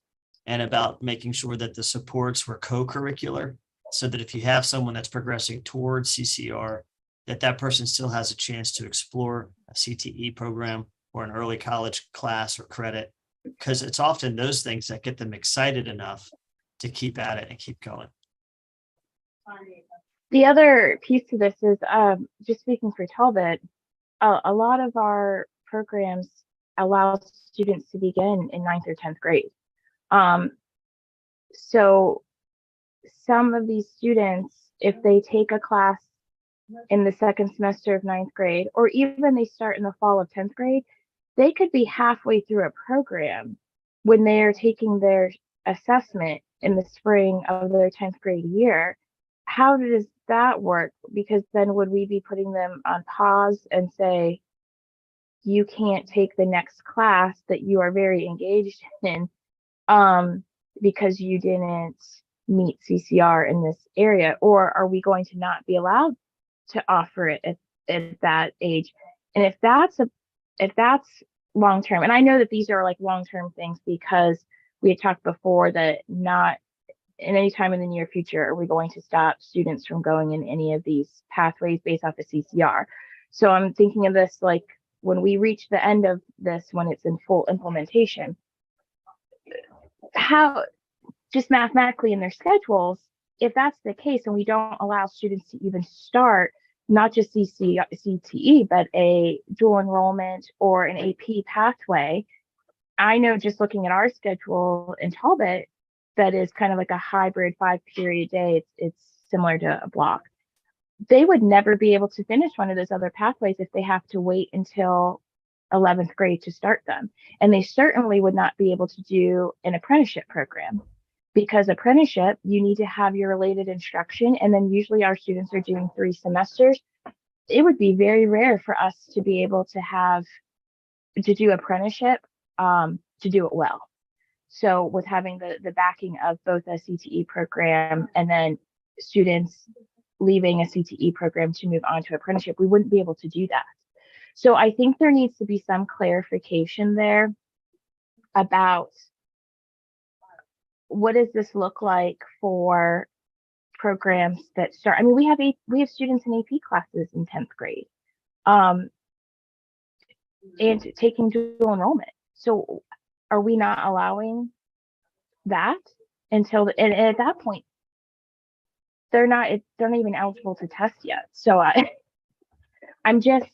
and about making sure that the supports were co-curricular, so that if you have someone that's progressing towards CCR, that person still has a chance to explore a CTE program or an early college class or credit, because it's often those things that get them excited enough to keep at it and keep going. The other piece to this is just speaking for Talbot, a lot of our programs allow students to begin in 9th or 10th grade. So some of these students, if they take a class in the second semester of 9th grade, or even they start in the fall of 10th grade, they could be halfway through a program when they are taking their assessment in the spring of their 10th grade year. How does that work? Because then would we be putting them on pause and say, you can't take the next class that you are very engaged in because you didn't meet CCR in this area? Or are we going to not be allowed to offer it at that age? And if that's long term, and I know that these are like long term things, because we had talked before that not in any time in the near future are we going to stop students from going in any of these pathways based off of CCR. So I'm thinking of this like when we reach the end of this, when it's in full implementation, how just mathematically in their schedules, if that's the case and we don't allow students to even start not just CTE, but a dual enrollment or an AP pathway, I know just looking at our schedule in Talbot, that is kind of like a hybrid 5-period day. It's similar to a block. They would never be able to finish one of those other pathways if they have to wait until 11th grade to start them. And they certainly would not be able to do an apprenticeship program, because apprenticeship, you need to have your related instruction. And then usually our students are doing 3 semesters. It would be very rare for us to be able to do apprenticeship, to do it well. So with having the backing of both a CTE program and then students leaving a CTE program to move on to apprenticeship, we wouldn't be able to do that. So I think there needs to be some clarification there about what does this look like for programs that start. I mean, we have students in AP classes in 10th grade, and taking dual enrollment. So are we not allowing that until and at that point they're not even eligible to test yet? So I'm just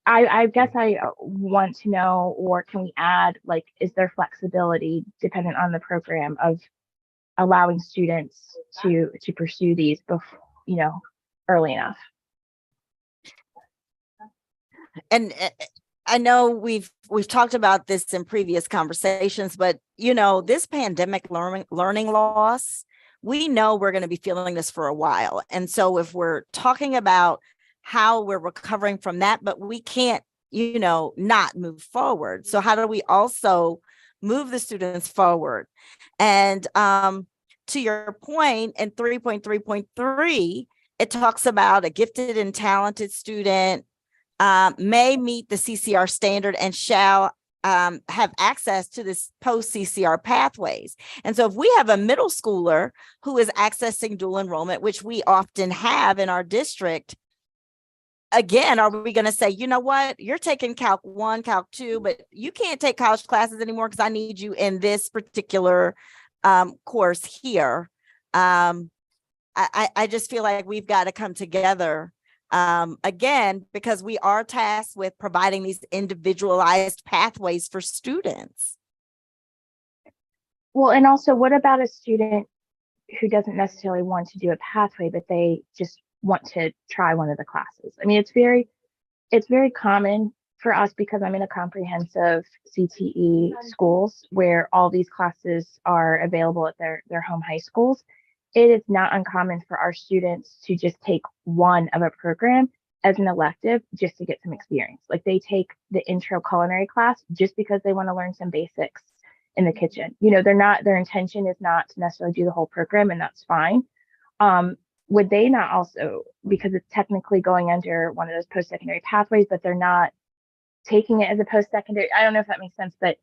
I guess I want to know, or can we add, like, is there flexibility dependent on the program of allowing students to pursue these before, early enough? And I know we've talked about this in previous conversations, but this pandemic learning loss, we know we're going to be feeling this for a while. And so if we're talking about how we're recovering from that, but we can't, not move forward. So how do we also move the students forward? And to your point, in 3.3.3, it talks about a gifted and talented student may meet the CCR standard and shall have access to this post-CCR pathways. And so if we have a middle schooler who is accessing dual enrollment, which we often have in our district, again, are we going to say, you know what, you're taking Calc 1, Calc 2, but you can't take college classes anymore because I need you in this particular course here. I just feel like we've got to come together again, because we are tasked with providing these individualized pathways for students. Well, and also, what about a student who doesn't necessarily want to do a pathway, but they just want to try one of the classes? I mean, it's very common for us, because I'm in a comprehensive CTE schools where all these classes are available at their home high schools. It is not uncommon for our students to just take one of a program as an elective just to get some experience. Like, they take the intro culinary class just because they want to learn some basics in the kitchen. Their intention is not to necessarily do the whole program, and that's fine. Would they not also, because it's technically going under one of those post-secondary pathways, but they're not taking it as a post-secondary? I don't know if that makes sense, but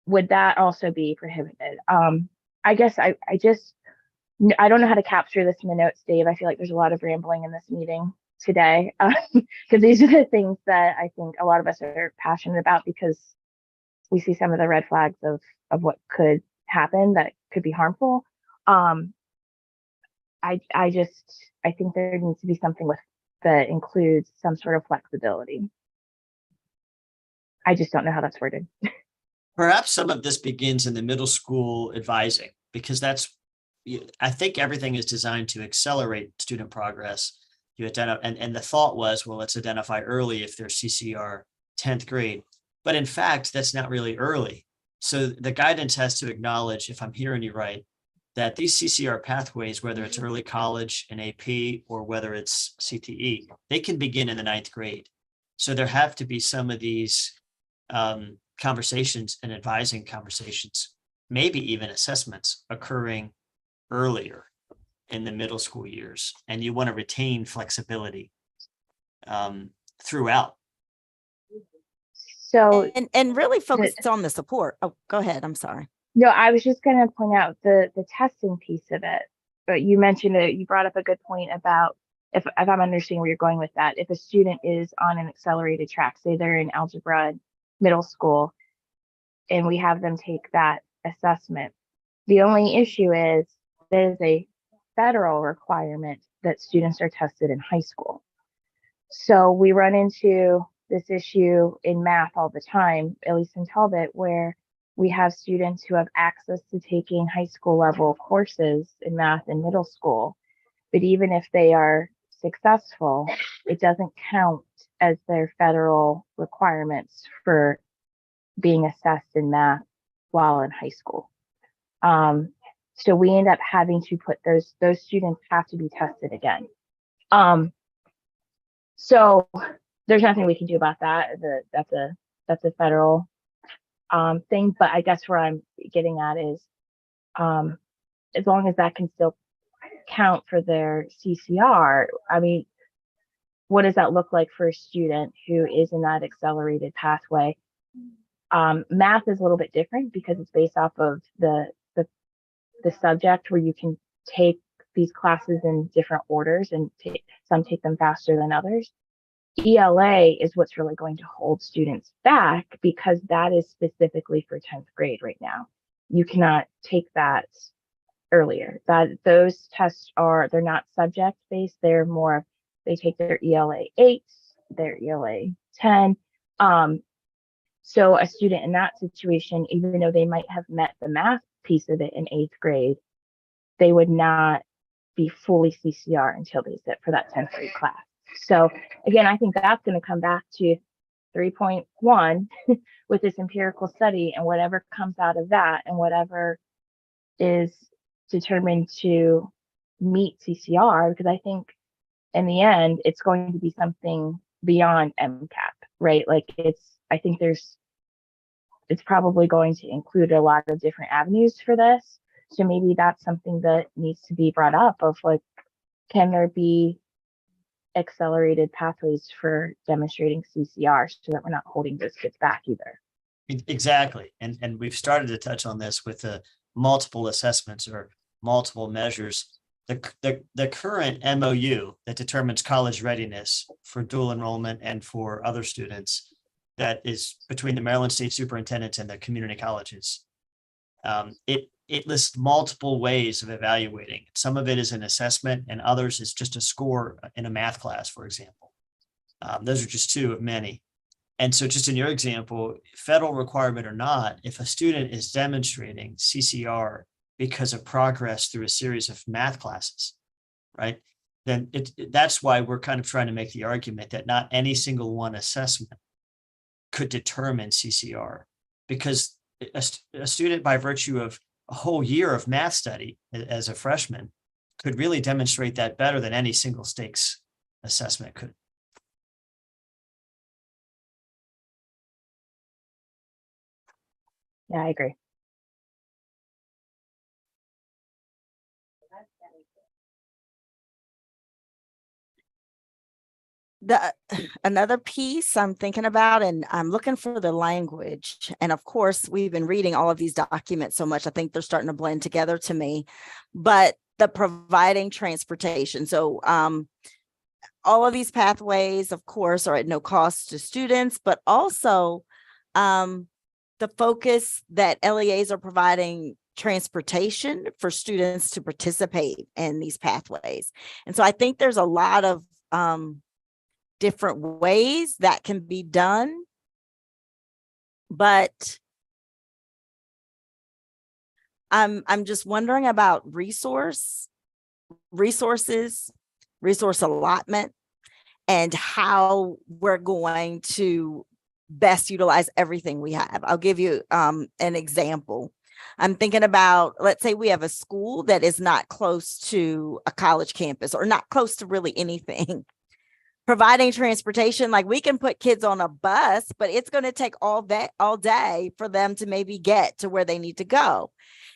would that also be prohibited? I guess I don't know how to capture this in the notes, Dave. I feel like there's a lot of rambling in this meeting today, because these are the things that I think a lot of us are passionate about, because we see some of the red flags of what could happen that could be harmful. I think there needs to be something that includes some sort of flexibility. I just don't know how that's worded. Perhaps some of this begins in the middle school advising, because I think everything is designed to accelerate student progress. You identify, and the thought was, well, let's identify early if they're CCR 10th grade. But in fact, that's not really early. So the guidance has to acknowledge, if I'm hearing you right, that these CCR pathways, whether it's early college and AP or whether it's CTE, they can begin in the 9th grade. So there have to be some of these conversations and advising conversations, maybe even assessments occurring earlier in the middle school years. And you want to retain flexibility throughout. So, and really focus on the support. Oh, go ahead. I'm sorry. No, I was just going to point out the testing piece of it. But you mentioned it, you brought up a good point about, if I'm understanding where you're going with that, if a student is on an accelerated track, say they're in algebra middle school, and we have them take that assessment, the only issue is there's a federal requirement that students are tested in high school. So we run into this issue in math all the time, at least in Talbot, where we have students who have access to taking high school level courses in math in middle school. But even if they are successful, it doesn't count as their federal requirements for being assessed in math while in high school. So we end up having to put those students have to be tested again. So there's nothing we can do about that. That's a federal thing. But I guess where I'm getting at is as long as that can still count for their CCR, I mean, what does that look like for a student who is in that accelerated pathway? Math is a little bit different because it's based off of the subject, where you can take these classes in different orders and some take them faster than others. ELA is what's really going to hold students back because that is specifically for 10th grade right now. You cannot take that earlier. Those tests they're not subject based. They're more, they take their ELA 8, their ELA 10. So a student in that situation, even though they might have met the math piece of it in 8th grade, they would not be fully CCR until they sit for that 10th grade class. So again, I think that's going to come back to 3.1 with this empirical study, and whatever comes out of that and whatever is determined to meet CCR, because I think in the end, it's going to be something beyond MCAP, right? Like I think it's probably going to include a lot of different avenues for this. So maybe that's something that needs to be brought up of like, can there be accelerated pathways for demonstrating CCR so that we're not holding those kids back either? Exactly. And we've started to touch on this with the multiple assessments or multiple measures. The current MOU that determines college readiness for dual enrollment and for other students, that is between the Maryland State Superintendents and the community colleges. It lists multiple ways of evaluating. Some of it is an assessment and others is just a score in a math class, for example. Those are just two of many. And so just in your example, federal requirement or not, if a student is demonstrating CCR because of progress through a series of math classes, right? Then that's why we're kind of trying to make the argument that not any single one assessment could determine CCR, because a student, by virtue of a whole year of math study as a freshman, could really demonstrate that better than any single stakes assessment could. Yeah, I agree. Another piece I'm thinking about, and I'm looking for the language. And of course, we've been reading all of these documents so much, I think they're starting to blend together to me. But the providing transportation. So all of these pathways, of course, are at no cost to students, but also the focus that LEAs are providing transportation for students to participate in these pathways. And so I think there's a lot of different ways that can be done, but I'm just wondering about resource allotment, and how we're going to best utilize everything we have. I'll give you an example. I'm thinking about, let's say we have a school that is not close to a college campus or not close to really anything. Providing transportation, like we can put kids on a bus, but it's going to take all day for them to maybe get to where they need to go.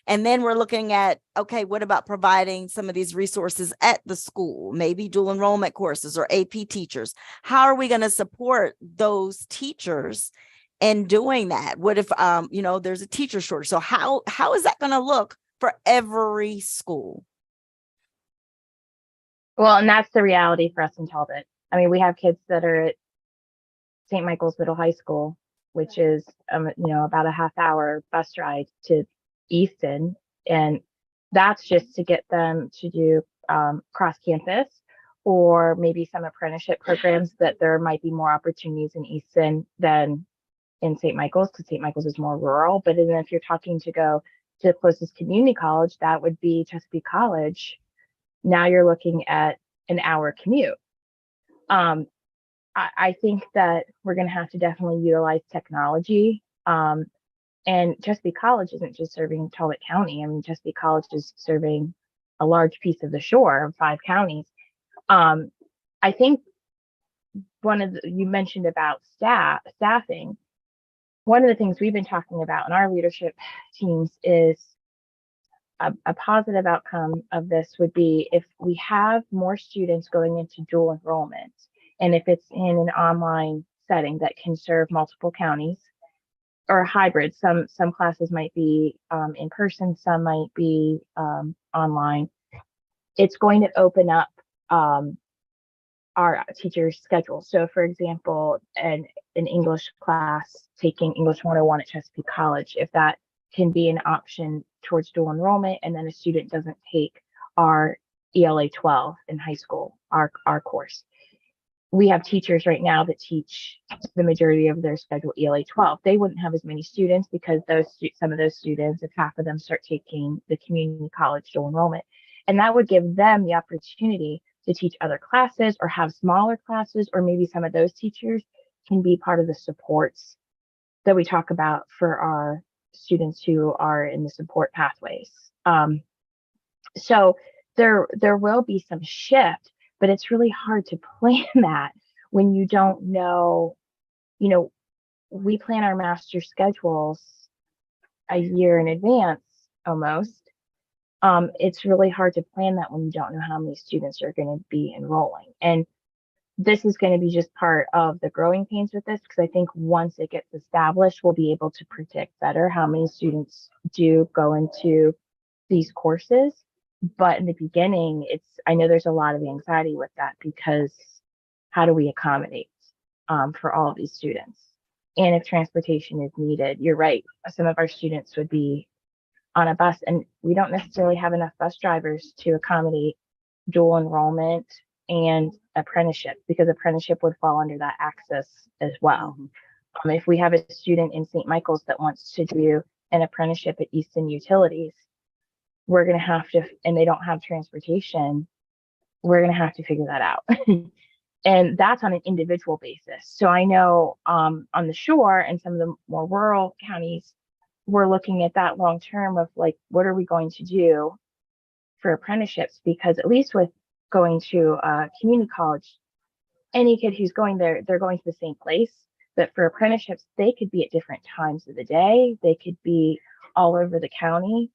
And then we're looking at, okay, what about providing some of these resources at the school, maybe dual enrollment courses or AP teachers? How are we going to support those teachers in doing that? What if, there's a teacher shortage? So how is that going to look for every school? Well, and that's the reality for us in Talbot. I mean, we have kids that are at St. Michael's Middle High School, which is, about a half-hour bus ride to Easton, and that's just to get them to do cross-campus or maybe some apprenticeship programs that there might be more opportunities in Easton than in St. Michael's because St. Michael's is more rural. But then if you're talking to go to the closest community college, that would be Chesapeake College. Now you're looking at an hour commute. I think that we're going to have to definitely utilize technology. And Chesapeake College isn't just serving Talbot County. I mean, Chesapeake College is serving a large piece of the shore of 5 counties. I think you mentioned about staffing. One of the things we've been talking about in our leadership teams is a positive outcome of this would be if we have more students going into dual enrollment, and if it's in an online setting that can serve multiple counties, or a hybrid. Some classes might be in person, some might be online. It's going to open up our teachers' schedule. So for example, an English class taking English 101 at Chesapeake College, if that can be an option towards dual enrollment, and then a student doesn't take our ELA 12 in high school, our course. We have teachers right now that teach the majority of their schedule ELA 12. They wouldn't have as many students because some of those students, if half of them start taking the community college dual enrollment, and that would give them the opportunity to teach other classes or have smaller classes, or maybe some of those teachers can be part of the supports that we talk about for our students who are in the support pathways. So there will be some shift, but it's really hard to plan that when you don't know. We plan our master schedules a year in advance almost. It's really hard to plan that when you don't know how many students are going to be enrolling. And this is going to be just part of the growing pains with this, because I think once it gets established, we'll be able to predict better how many students do go into these courses. But in the beginning, I know there's a lot of anxiety with that, because how do we accommodate for all of these students? And if transportation is needed, you're right, some of our students would be on a bus, and we don't necessarily have enough bus drivers to accommodate dual enrollment and apprenticeship, because apprenticeship would fall under that access as well. If we have a student in St. Michael's that wants to do an apprenticeship at Easton Utilities, we're going to have to, and they don't have transportation, we're going to have to figure that out. And that's on an individual basis. So I know on the shore and some of the more rural counties, we're looking at that long term of like, what are we going to do for apprenticeships? Because at least with going to a community college, any kid who's going there, they're going to the same place. But for apprenticeships, they could be at different times of the day. They could be all over the county.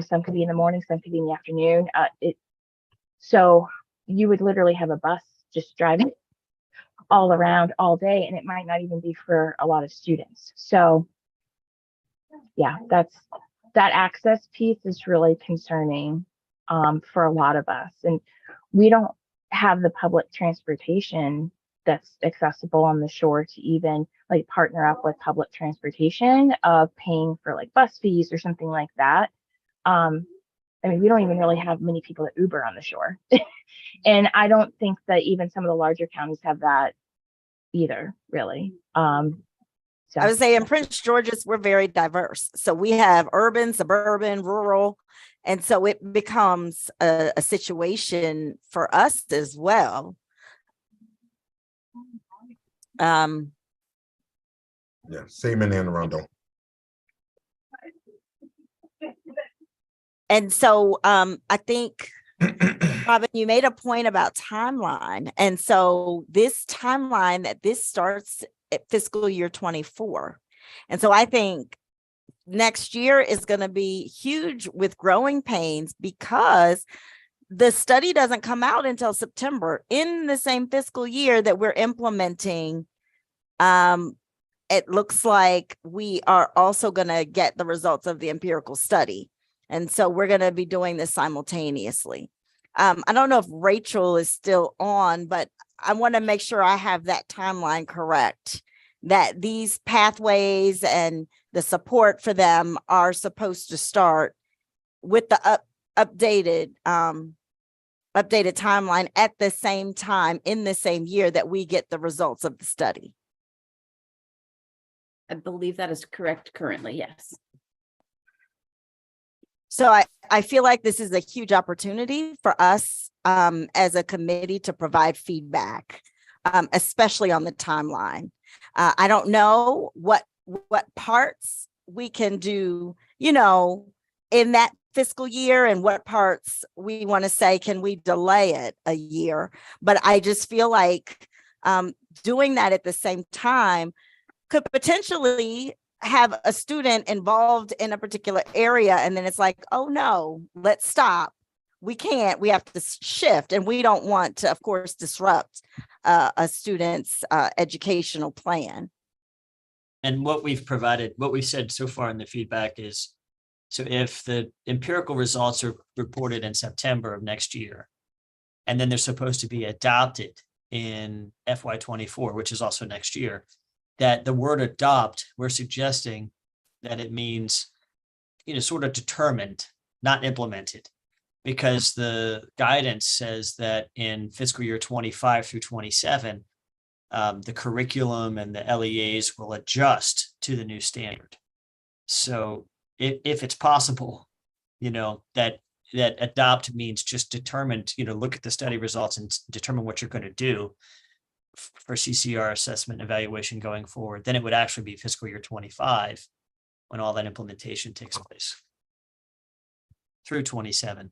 Some could be in the morning, some could be in the afternoon. So you would literally have a bus just driving all around all day, and it might not even be for a lot of students. So yeah, that access piece is really concerning for a lot of us. And we don't have the public transportation that's accessible on the shore to even like partner up with public transportation of paying for like bus fees or something like that. I mean, we don't even really have many people that Uber on the shore. And I don't think that even some of the larger counties have that either, really. So I would say in Prince George's, we're very diverse. So we have urban, suburban, rural. And so it becomes a situation for us as well. Yeah, same in Anne Arundel. And so I think, Robin, you made a point about timeline. And so this timeline that this starts at fiscal year 24. And so I think next year is going to be huge with growing pains, because the study doesn't come out until September in the same fiscal year that we're implementing. It looks like we are also going to get the results of the empirical study. And so we're going to be doing this simultaneously. I don't know if Rachel is still on, but I want to make sure I have that timeline correct, that these pathways and the support for them are supposed to start with the updated timeline at the same time in the same year that we get the results of the study. I believe that is correct currently, yes. So I feel like this is a huge opportunity for us as a committee to provide feedback, especially on the timeline. I don't know what parts we can do, in that fiscal year and what parts we want to say, can we delay it a year? But I just feel like doing that at the same time could potentially have a student involved in a particular area, and then it's like, oh no, let's stop. We can't, we have to shift, and we don't want to, of course, disrupt a student's educational plan. And what we've said so far in the feedback is, so if the empirical results are reported in September of next year, and then they're supposed to be adopted in FY24, which is also next year, that the word adopt, we're suggesting that it means, sort of determined, not implemented, because the guidance says that in fiscal year 25 through 27, the curriculum and the LEAs will adjust to the new standard. So if it's possible, that adopt means just determined, look at the study results and determine what you're going to do for CCR assessment and evaluation going forward, then it would actually be fiscal year 25 when all that implementation takes place through 27.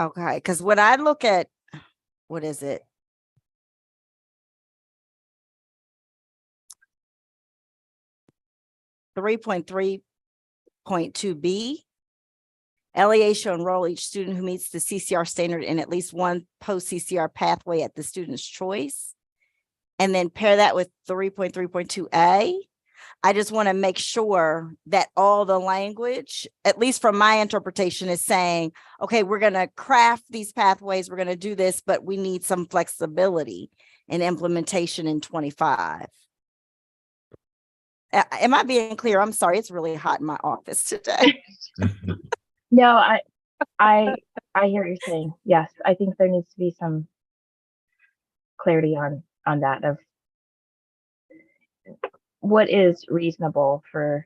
Okay, because when I look at, what is it? (3.3.2b), LEA shall enroll each student who meets the CCR standard in at least one post-CCR pathway at the student's choice. And then pair that with 3.3.2a. I just want to make sure that all the language, at least from my interpretation, is saying, okay, we're going to craft these pathways, we're going to do this, but we need some flexibility in implementation in 25. Am I being clear? I'm sorry, it's really hot in my office today. No, I hear what you're saying. Yes, I think there needs to be some clarity on that of what is reasonable for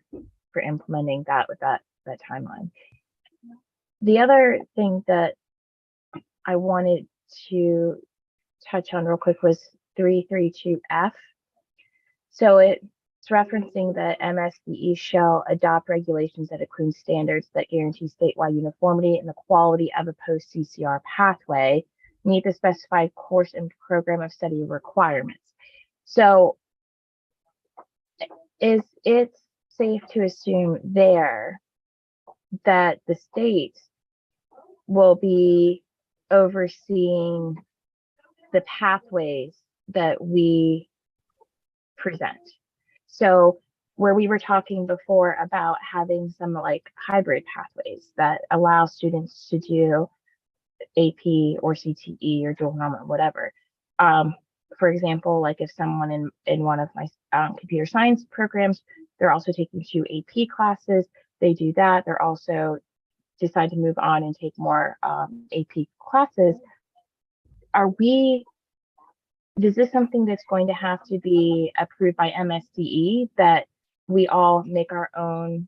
implementing that with that timeline. The other thing that I wanted to touch on real quick was 332F. So it's referencing that MSDE shall adopt regulations that include standards that guarantee statewide uniformity and the quality of a post-CCR pathway, meet the specified course and program of study requirements. So is it safe to assume there that the state will be overseeing the pathways that we present? So where we were talking before about having some like hybrid pathways that allow students to do AP or CTE or dual enrollment, whatever. For example, like if someone in one of my computer science programs, they're also taking 2 AP classes, they do that. They're also decide to move on and take more AP classes. Is this something that's going to have to be approved by MSDE, that we all make our own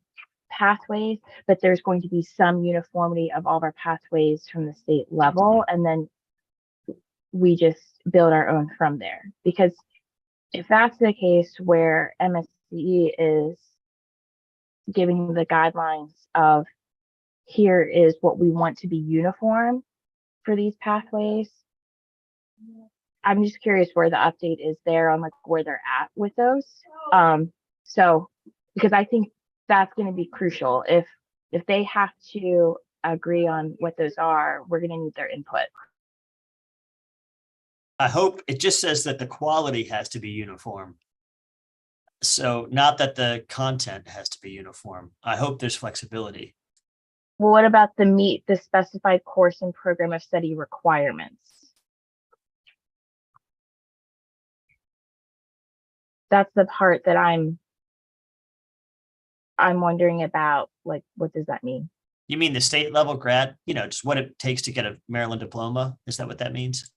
pathways, but there's going to be some uniformity of all of our pathways from the state level, and then we just build our own from there? Because if that's the case, where MSDE is giving the guidelines of here is what we want to be uniform for these pathways, I'm just curious where the update is there on like where they're at with those. So because I think that's going to be crucial. If they have to agree on what those are, we're going to need their input. I hope it just says that the quality has to be uniform. So not that the content has to be uniform. I hope there's flexibility. Well, what about the meet the specified course and program of study requirements? That's the part that I'm wondering about, like, what does that mean? You mean the state level grad, just what it takes to get a Maryland diploma? Is that what that means?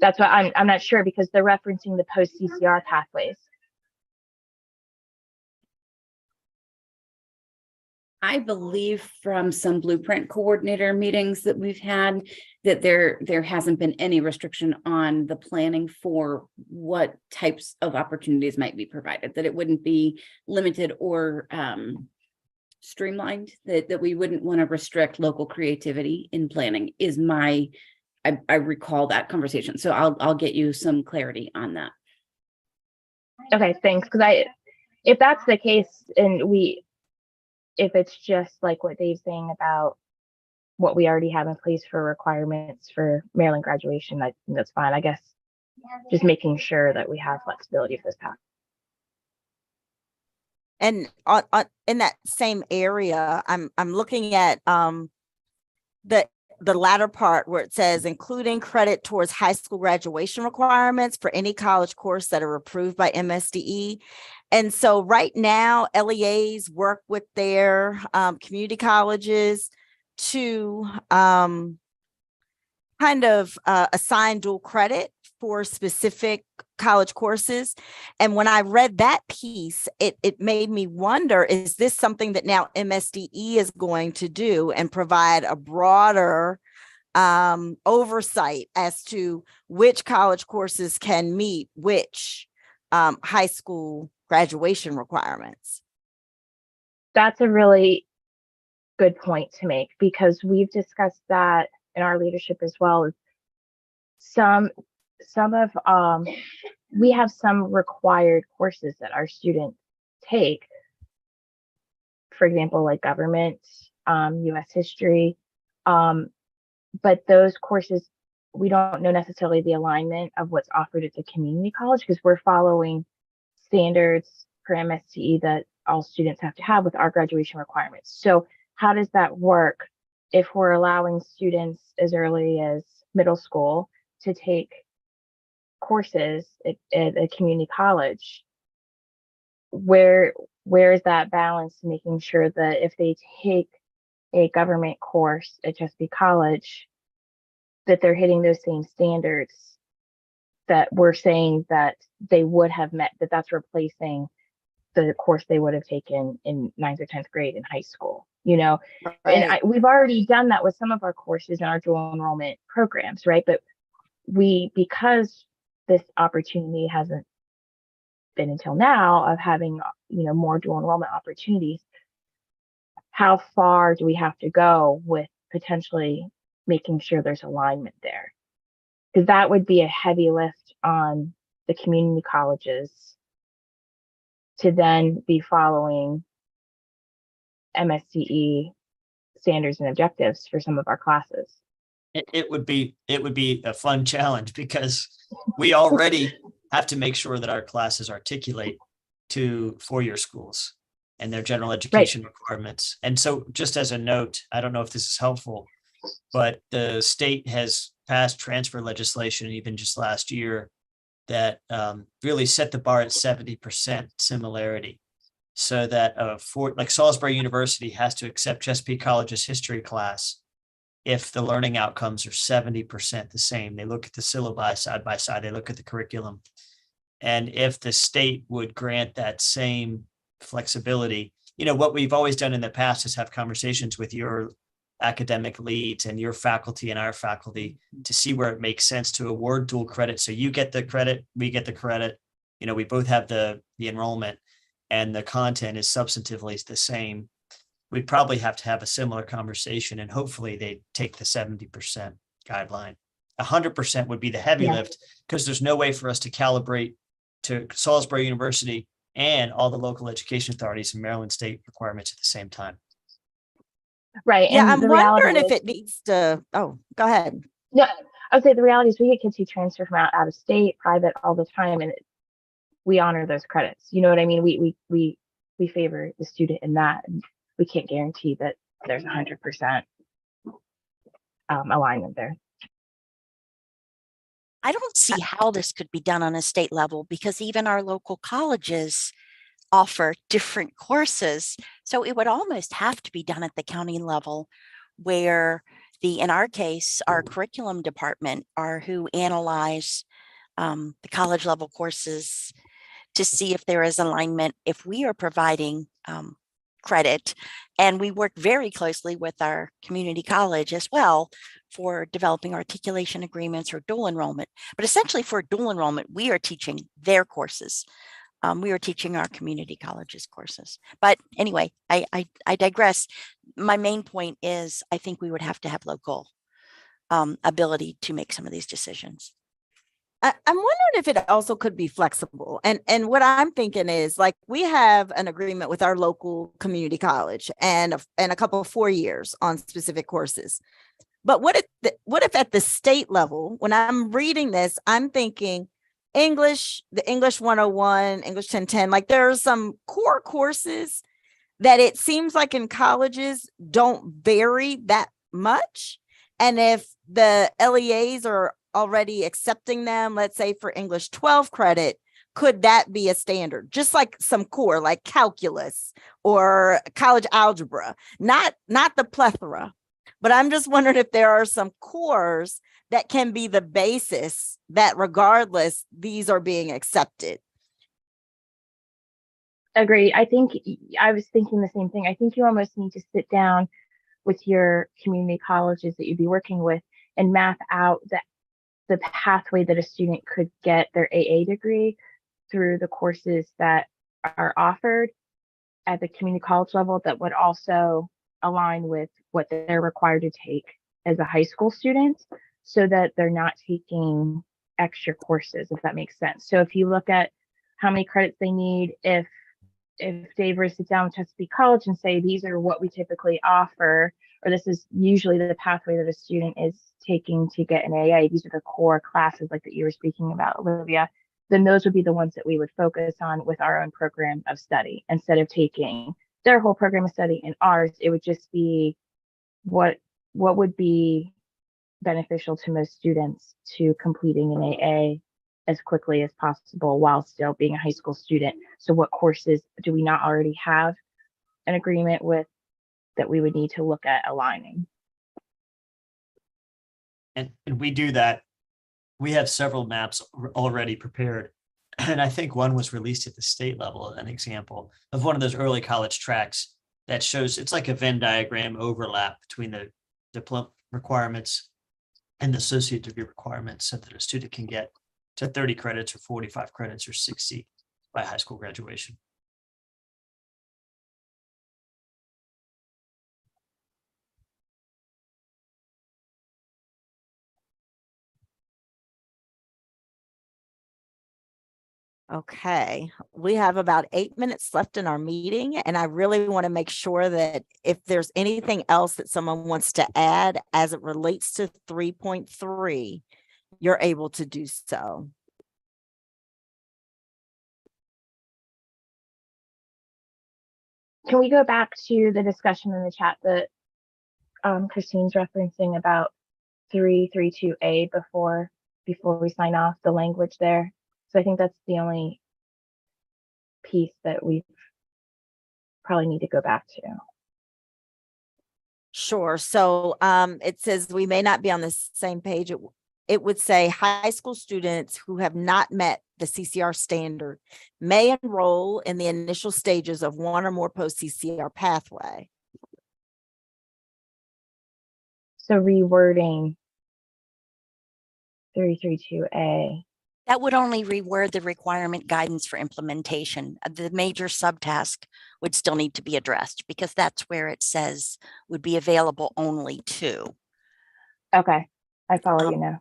That's what I'm not sure because they're referencing the post CCR pathways. I believe from some blueprint coordinator meetings that we've had that there hasn't been any restriction on the planning for what types of opportunities might be provided, that it wouldn't be limited or streamlined, that we wouldn't want to restrict local creativity in planning is I recall that conversation. So I'll get you some clarity on that. Okay, thanks. Because if that's the case, and if it's just like what Dave's saying about what we already have in place for requirements for Maryland graduation, that's fine. I guess just making sure that we have flexibility for this path. And in that same area, I'm looking at the latter part where it says including credit towards high school graduation requirements for any college course that are approved by MSDE. And so right now, LEAs work with their community colleges to kind of assign dual credit for specific college courses. And when I read that piece, it made me wonder, is this something that now MSDE is going to do and provide a broader oversight as to which college courses can meet which high school graduation requirements? That's a really good point to make because we've discussed that in our leadership as well. Some of we have some required courses that our students take, for example, like government, US history, but those courses, we don't know necessarily the alignment of what's offered at the community college because we're following standards for MSDE that all students have to have with our graduation requirements. So how does that work if we're allowing students as early as middle school to take courses at a community college? Where is that balance, making sure that if they take a government course at Chesapeake College, that they're hitting those same standards that we're saying that they would have met, that's replacing the course they would have taken in 9th or 10th grade in high school, And we've already done that with some of our courses in our dual enrollment programs, right? But because this opportunity hasn't been until now of having, more dual enrollment opportunities, how far do we have to go with potentially making sure there's alignment there? Because that would be a heavy lift on the community colleges to then be following MSDE standards and objectives for some of our classes. It would be a fun challenge because we already have to make sure that our classes articulate to four-year schools and their general education requirements. And so just as a note, I don't know if this is helpful, but the state has passed transfer legislation even just last year that really set the bar at 70% similarity. So that like Salisbury University has to accept Chesapeake College's history class if the learning outcomes are 70% the same. They look at the syllabi side by side, they look at the curriculum. And if the state would grant that same flexibility, what we've always done in the past is have conversations with your academic leads and your faculty and our faculty to see where it makes sense to award dual credit. So you get the credit, we get the credit, we both have the enrollment and the content is substantively the same. We'd probably have to have a similar conversation and hopefully they take the 70% guideline. 100% would be the heavy lift because there's no way for us to calibrate to Salisbury University and all the local education authorities and Maryland state requirements at the same time. Right. Yeah, and I'm the wondering reality if it needs to, go ahead. Yeah, I would say the reality is we get kids who transfer from out of state, private all the time, and we honor those credits. You know what I mean? We favor the student in that, and we can't guarantee that there's 100% alignment there. I don't see how this could be done on a state level because even our local colleges offer different courses. So it would almost have to be done at the county level where in our case, our curriculum department are who analyze the college level courses to see if there is alignment, if we are providing credit. And we work very closely with our community college as well for developing articulation agreements or dual enrollment. But essentially for dual enrollment, we are teaching their courses. We are teaching our community colleges courses. But anyway, I digress. My main point is I think we would have to have local ability to make some of these decisions. I'm wondering if it also could be flexible. And what I'm thinking is, like, we have an agreement with our local community college and a couple of 4 years on specific courses. But what if at the state level, when I'm reading this, I'm thinking English, the English 101, English 1010, like there are some core courses that it seems like in colleges don't vary that much. And if the LEAs are already accepting them, let's say for English 12 credit, could that be a standard? Just like some core, like calculus or college algebra, not the plethora. But I'm just wondering if there are some cores that can be the basis that regardless, these are being accepted. Agree. I think I was thinking the same thing. I think you almost need to sit down with your community colleges that you'd be working with and map out the pathway that a student could get their AA degree through the courses that are offered at the community college level that would also align with what they're required to take as a high school student, so that they're not taking extra courses, if that makes sense. So if you look at how many credits they need, if Dave were to sit down with Chesapeake College and say, these are what we typically offer, or this is usually the pathway that a student is taking to get an AA, these are the core classes like that you were speaking about, Olivia, then those would be the ones that we would focus on with our own program of study. Instead of taking their whole program of study and ours, it would just be what would be beneficial to most students to completing an AA as quickly as possible while still being a high school student. So what courses do we not already have an agreement with that we would need to look at aligning? And we do that. We have several maps already prepared. And I think one was released at the state level, an example of one of those early college tracks that shows it's like a Venn diagram overlap between the diploma requirements and the associate degree requirements, so that a student can get to 30 credits or 45 credits or 60 by high school graduation. Okay, we have about 8 minutes left in our meeting, and I really want to make sure that if there's anything else that someone wants to add as it relates to 3.3, you're able to do so. Can we go back to the discussion in the chat that Christine's referencing about 332A before we sign off, the language there? So I think that's the only piece that we probably need to go back to. Sure. So it says we may not be on the same page. It would say high school students who have not met the CCR standard may enroll in the initial stages of one or more post-CCR pathway. So rewording 332A. That would only reword the requirement guidance for implementation. The major subtask would still need to be addressed because that's where it says would be available only to. Okay, I follow you now.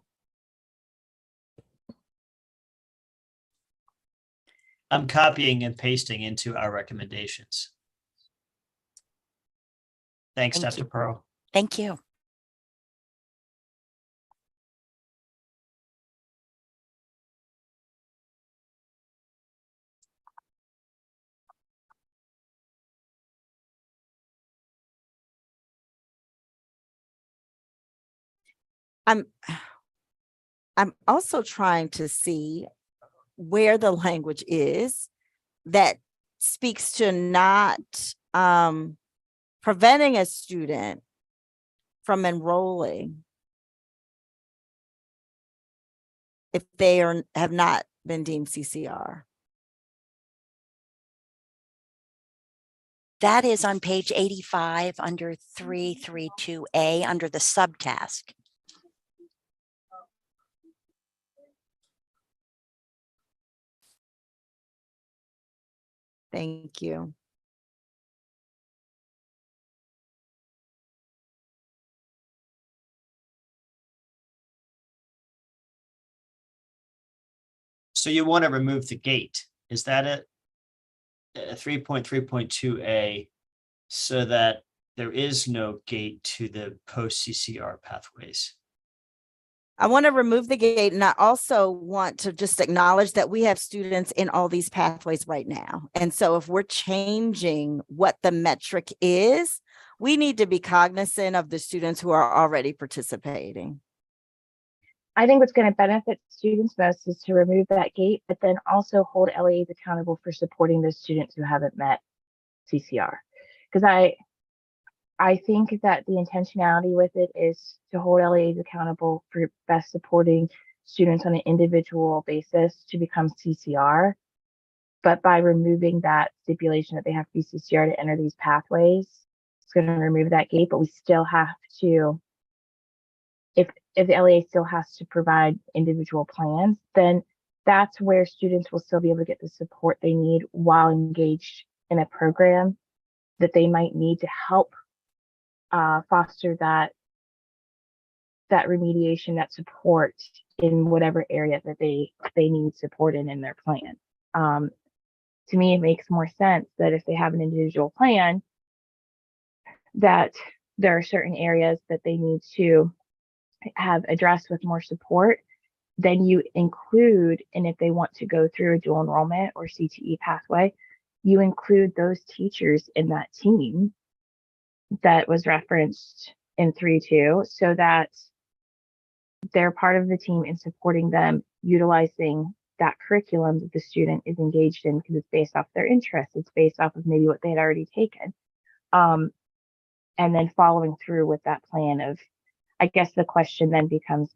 I'm copying and pasting into our recommendations. Thanks, Thank Dr. you. Pearl. Thank you. I'm also trying to see where the language is that speaks to not preventing a student from enrolling if they have not been deemed CCR. That is on page 85 under 332A under the subtask. Thank you. So you want to remove the gate, is that it? 3.3.2A, so that there is no gate to the post CCR pathways. I want to remove the gate, and I also want to just acknowledge that we have students in all these pathways right now. And so if we're changing what the metric is, we need to be cognizant of the students who are already participating. I think what's going to benefit students most is to remove that gate, but then also hold LEAs accountable for supporting those students who haven't met CCR. Because I think that the intentionality with it is to hold LEAs accountable for best supporting students on an individual basis to become CCR. But by removing that stipulation that they have to be CCR to enter these pathways, it's going to remove that gate, but we still have to, if the LEA still has to provide individual plans, then that's where students will still be able to get the support they need while engaged in a program that they might need to help foster that remediation, that support in whatever area that they need support in their plan. To me, it makes more sense that if they have an individual plan, that there are certain areas that they need to have addressed with more support, then you include, and if they want to go through a dual enrollment or CTE pathway, you include those teachers in that team that was referenced in 3.2 so that they're part of the team in supporting them utilizing that curriculum that the student is engaged in because it's based off their interests. It's based off of maybe what they had already taken. And then following through with that plan of, I guess the question then becomes,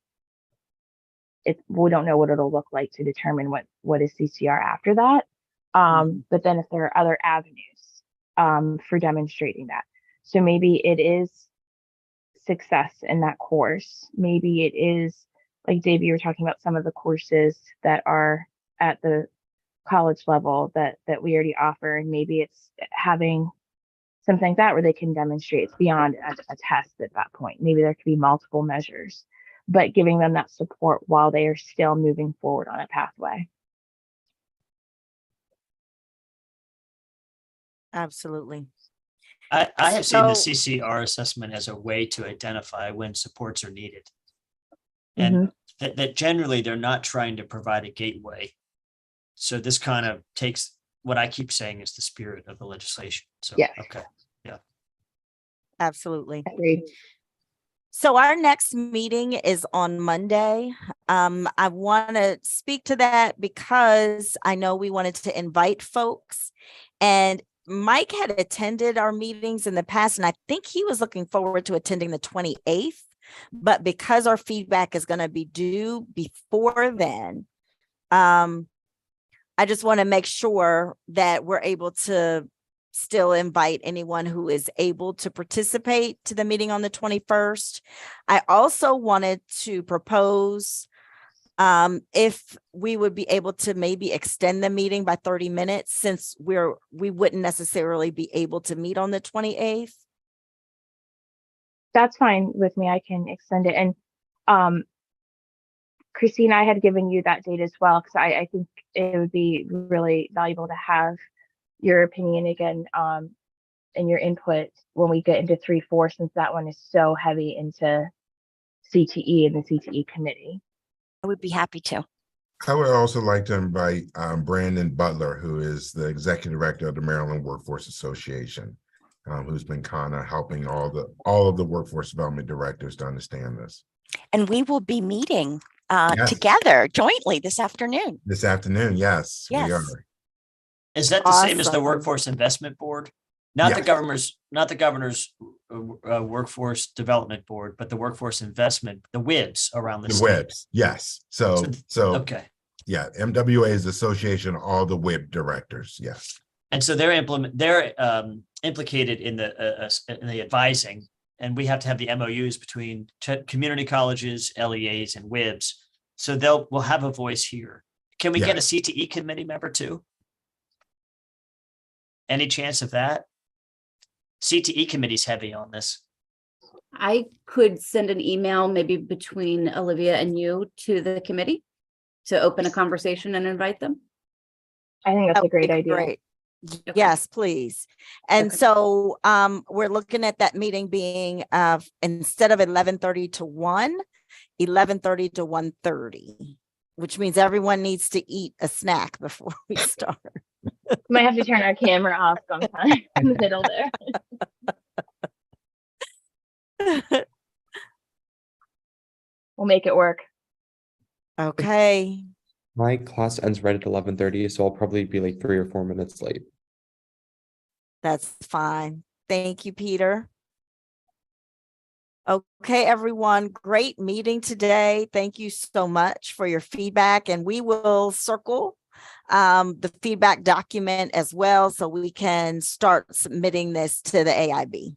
we don't know what it'll look like to determine what is CCR after that. But then if there are other avenues for demonstrating that. So maybe it is success in that course. Maybe it is, like Dave, you were talking about some of the courses that are at the college level that we already offer. And maybe it's having something like that where they can demonstrate it's beyond a test at that point. Maybe there could be multiple measures, but giving them that support while they are still moving forward on a pathway. Absolutely. I have seen the So- CCR assessment as a way to identify when supports are needed. And that generally they're not trying to provide a gateway. So this kind of takes what I keep saying is the spirit of the legislation. So, Yes. okay. Absolutely. Agreed. So our next meeting is on Monday. I want to speak to that because I know we wanted to invite folks, and Mike had attended our meetings in the past, and I think he was looking forward to attending the 28th, but because our feedback is going to be due before then, I just want to make sure that we're able to still invite anyone who is able to participate to the meeting on the 21st. I also wanted to propose if we would be able to maybe extend the meeting by 30 minutes since we wouldn't necessarily be able to meet on the 28th. That's fine with me. I can extend it. And Christine, I had given you that date as well because I think it would be really valuable to have your opinion again and your input when we get into 3.4, since that one is so heavy into CTE and the CTE committee. I would be happy to. I would also like to invite Brandon Butler, who is the executive director of the Maryland Workforce Association, who's been kind of helping all of the workforce development directors to understand this. And we will be meeting Yes. together jointly this afternoon. This afternoon, yes, we Yes. are. Is that the same as the Awesome. Workforce Investment Board? Not the Yes. governor's Workforce Development Board, but the Workforce Investment, the WIBs around the The state. WIBs, yes. So, Okay. yeah, MWA is the association, of all the WIB directors, yes. And so they're implicated in the advising, and we have to have the MOUs between community colleges, LEAs, and WIBs. So we'll have a voice here. Can we get a CTE committee member too? Any chance of that? CTE committee's heavy on this. I could send an email maybe between Olivia and you to the committee to open a conversation and invite them. I think that's That a would be great idea. great. Okay. Yes, please. And Okay. so we're looking at that meeting being instead of 11:30 to 1, 11:30 to 1:30, which means everyone needs to eat a snack before we start. Might have to turn our camera off sometime in the middle there. We'll make it work. Okay. My class ends right at 11:30, so I'll probably be like 3 or 4 minutes late. That's fine. Thank you, Peter. Okay, everyone, great meeting today. Thank you so much for your feedback, and we will circle the feedback document as well so we can start submitting this to the AIB.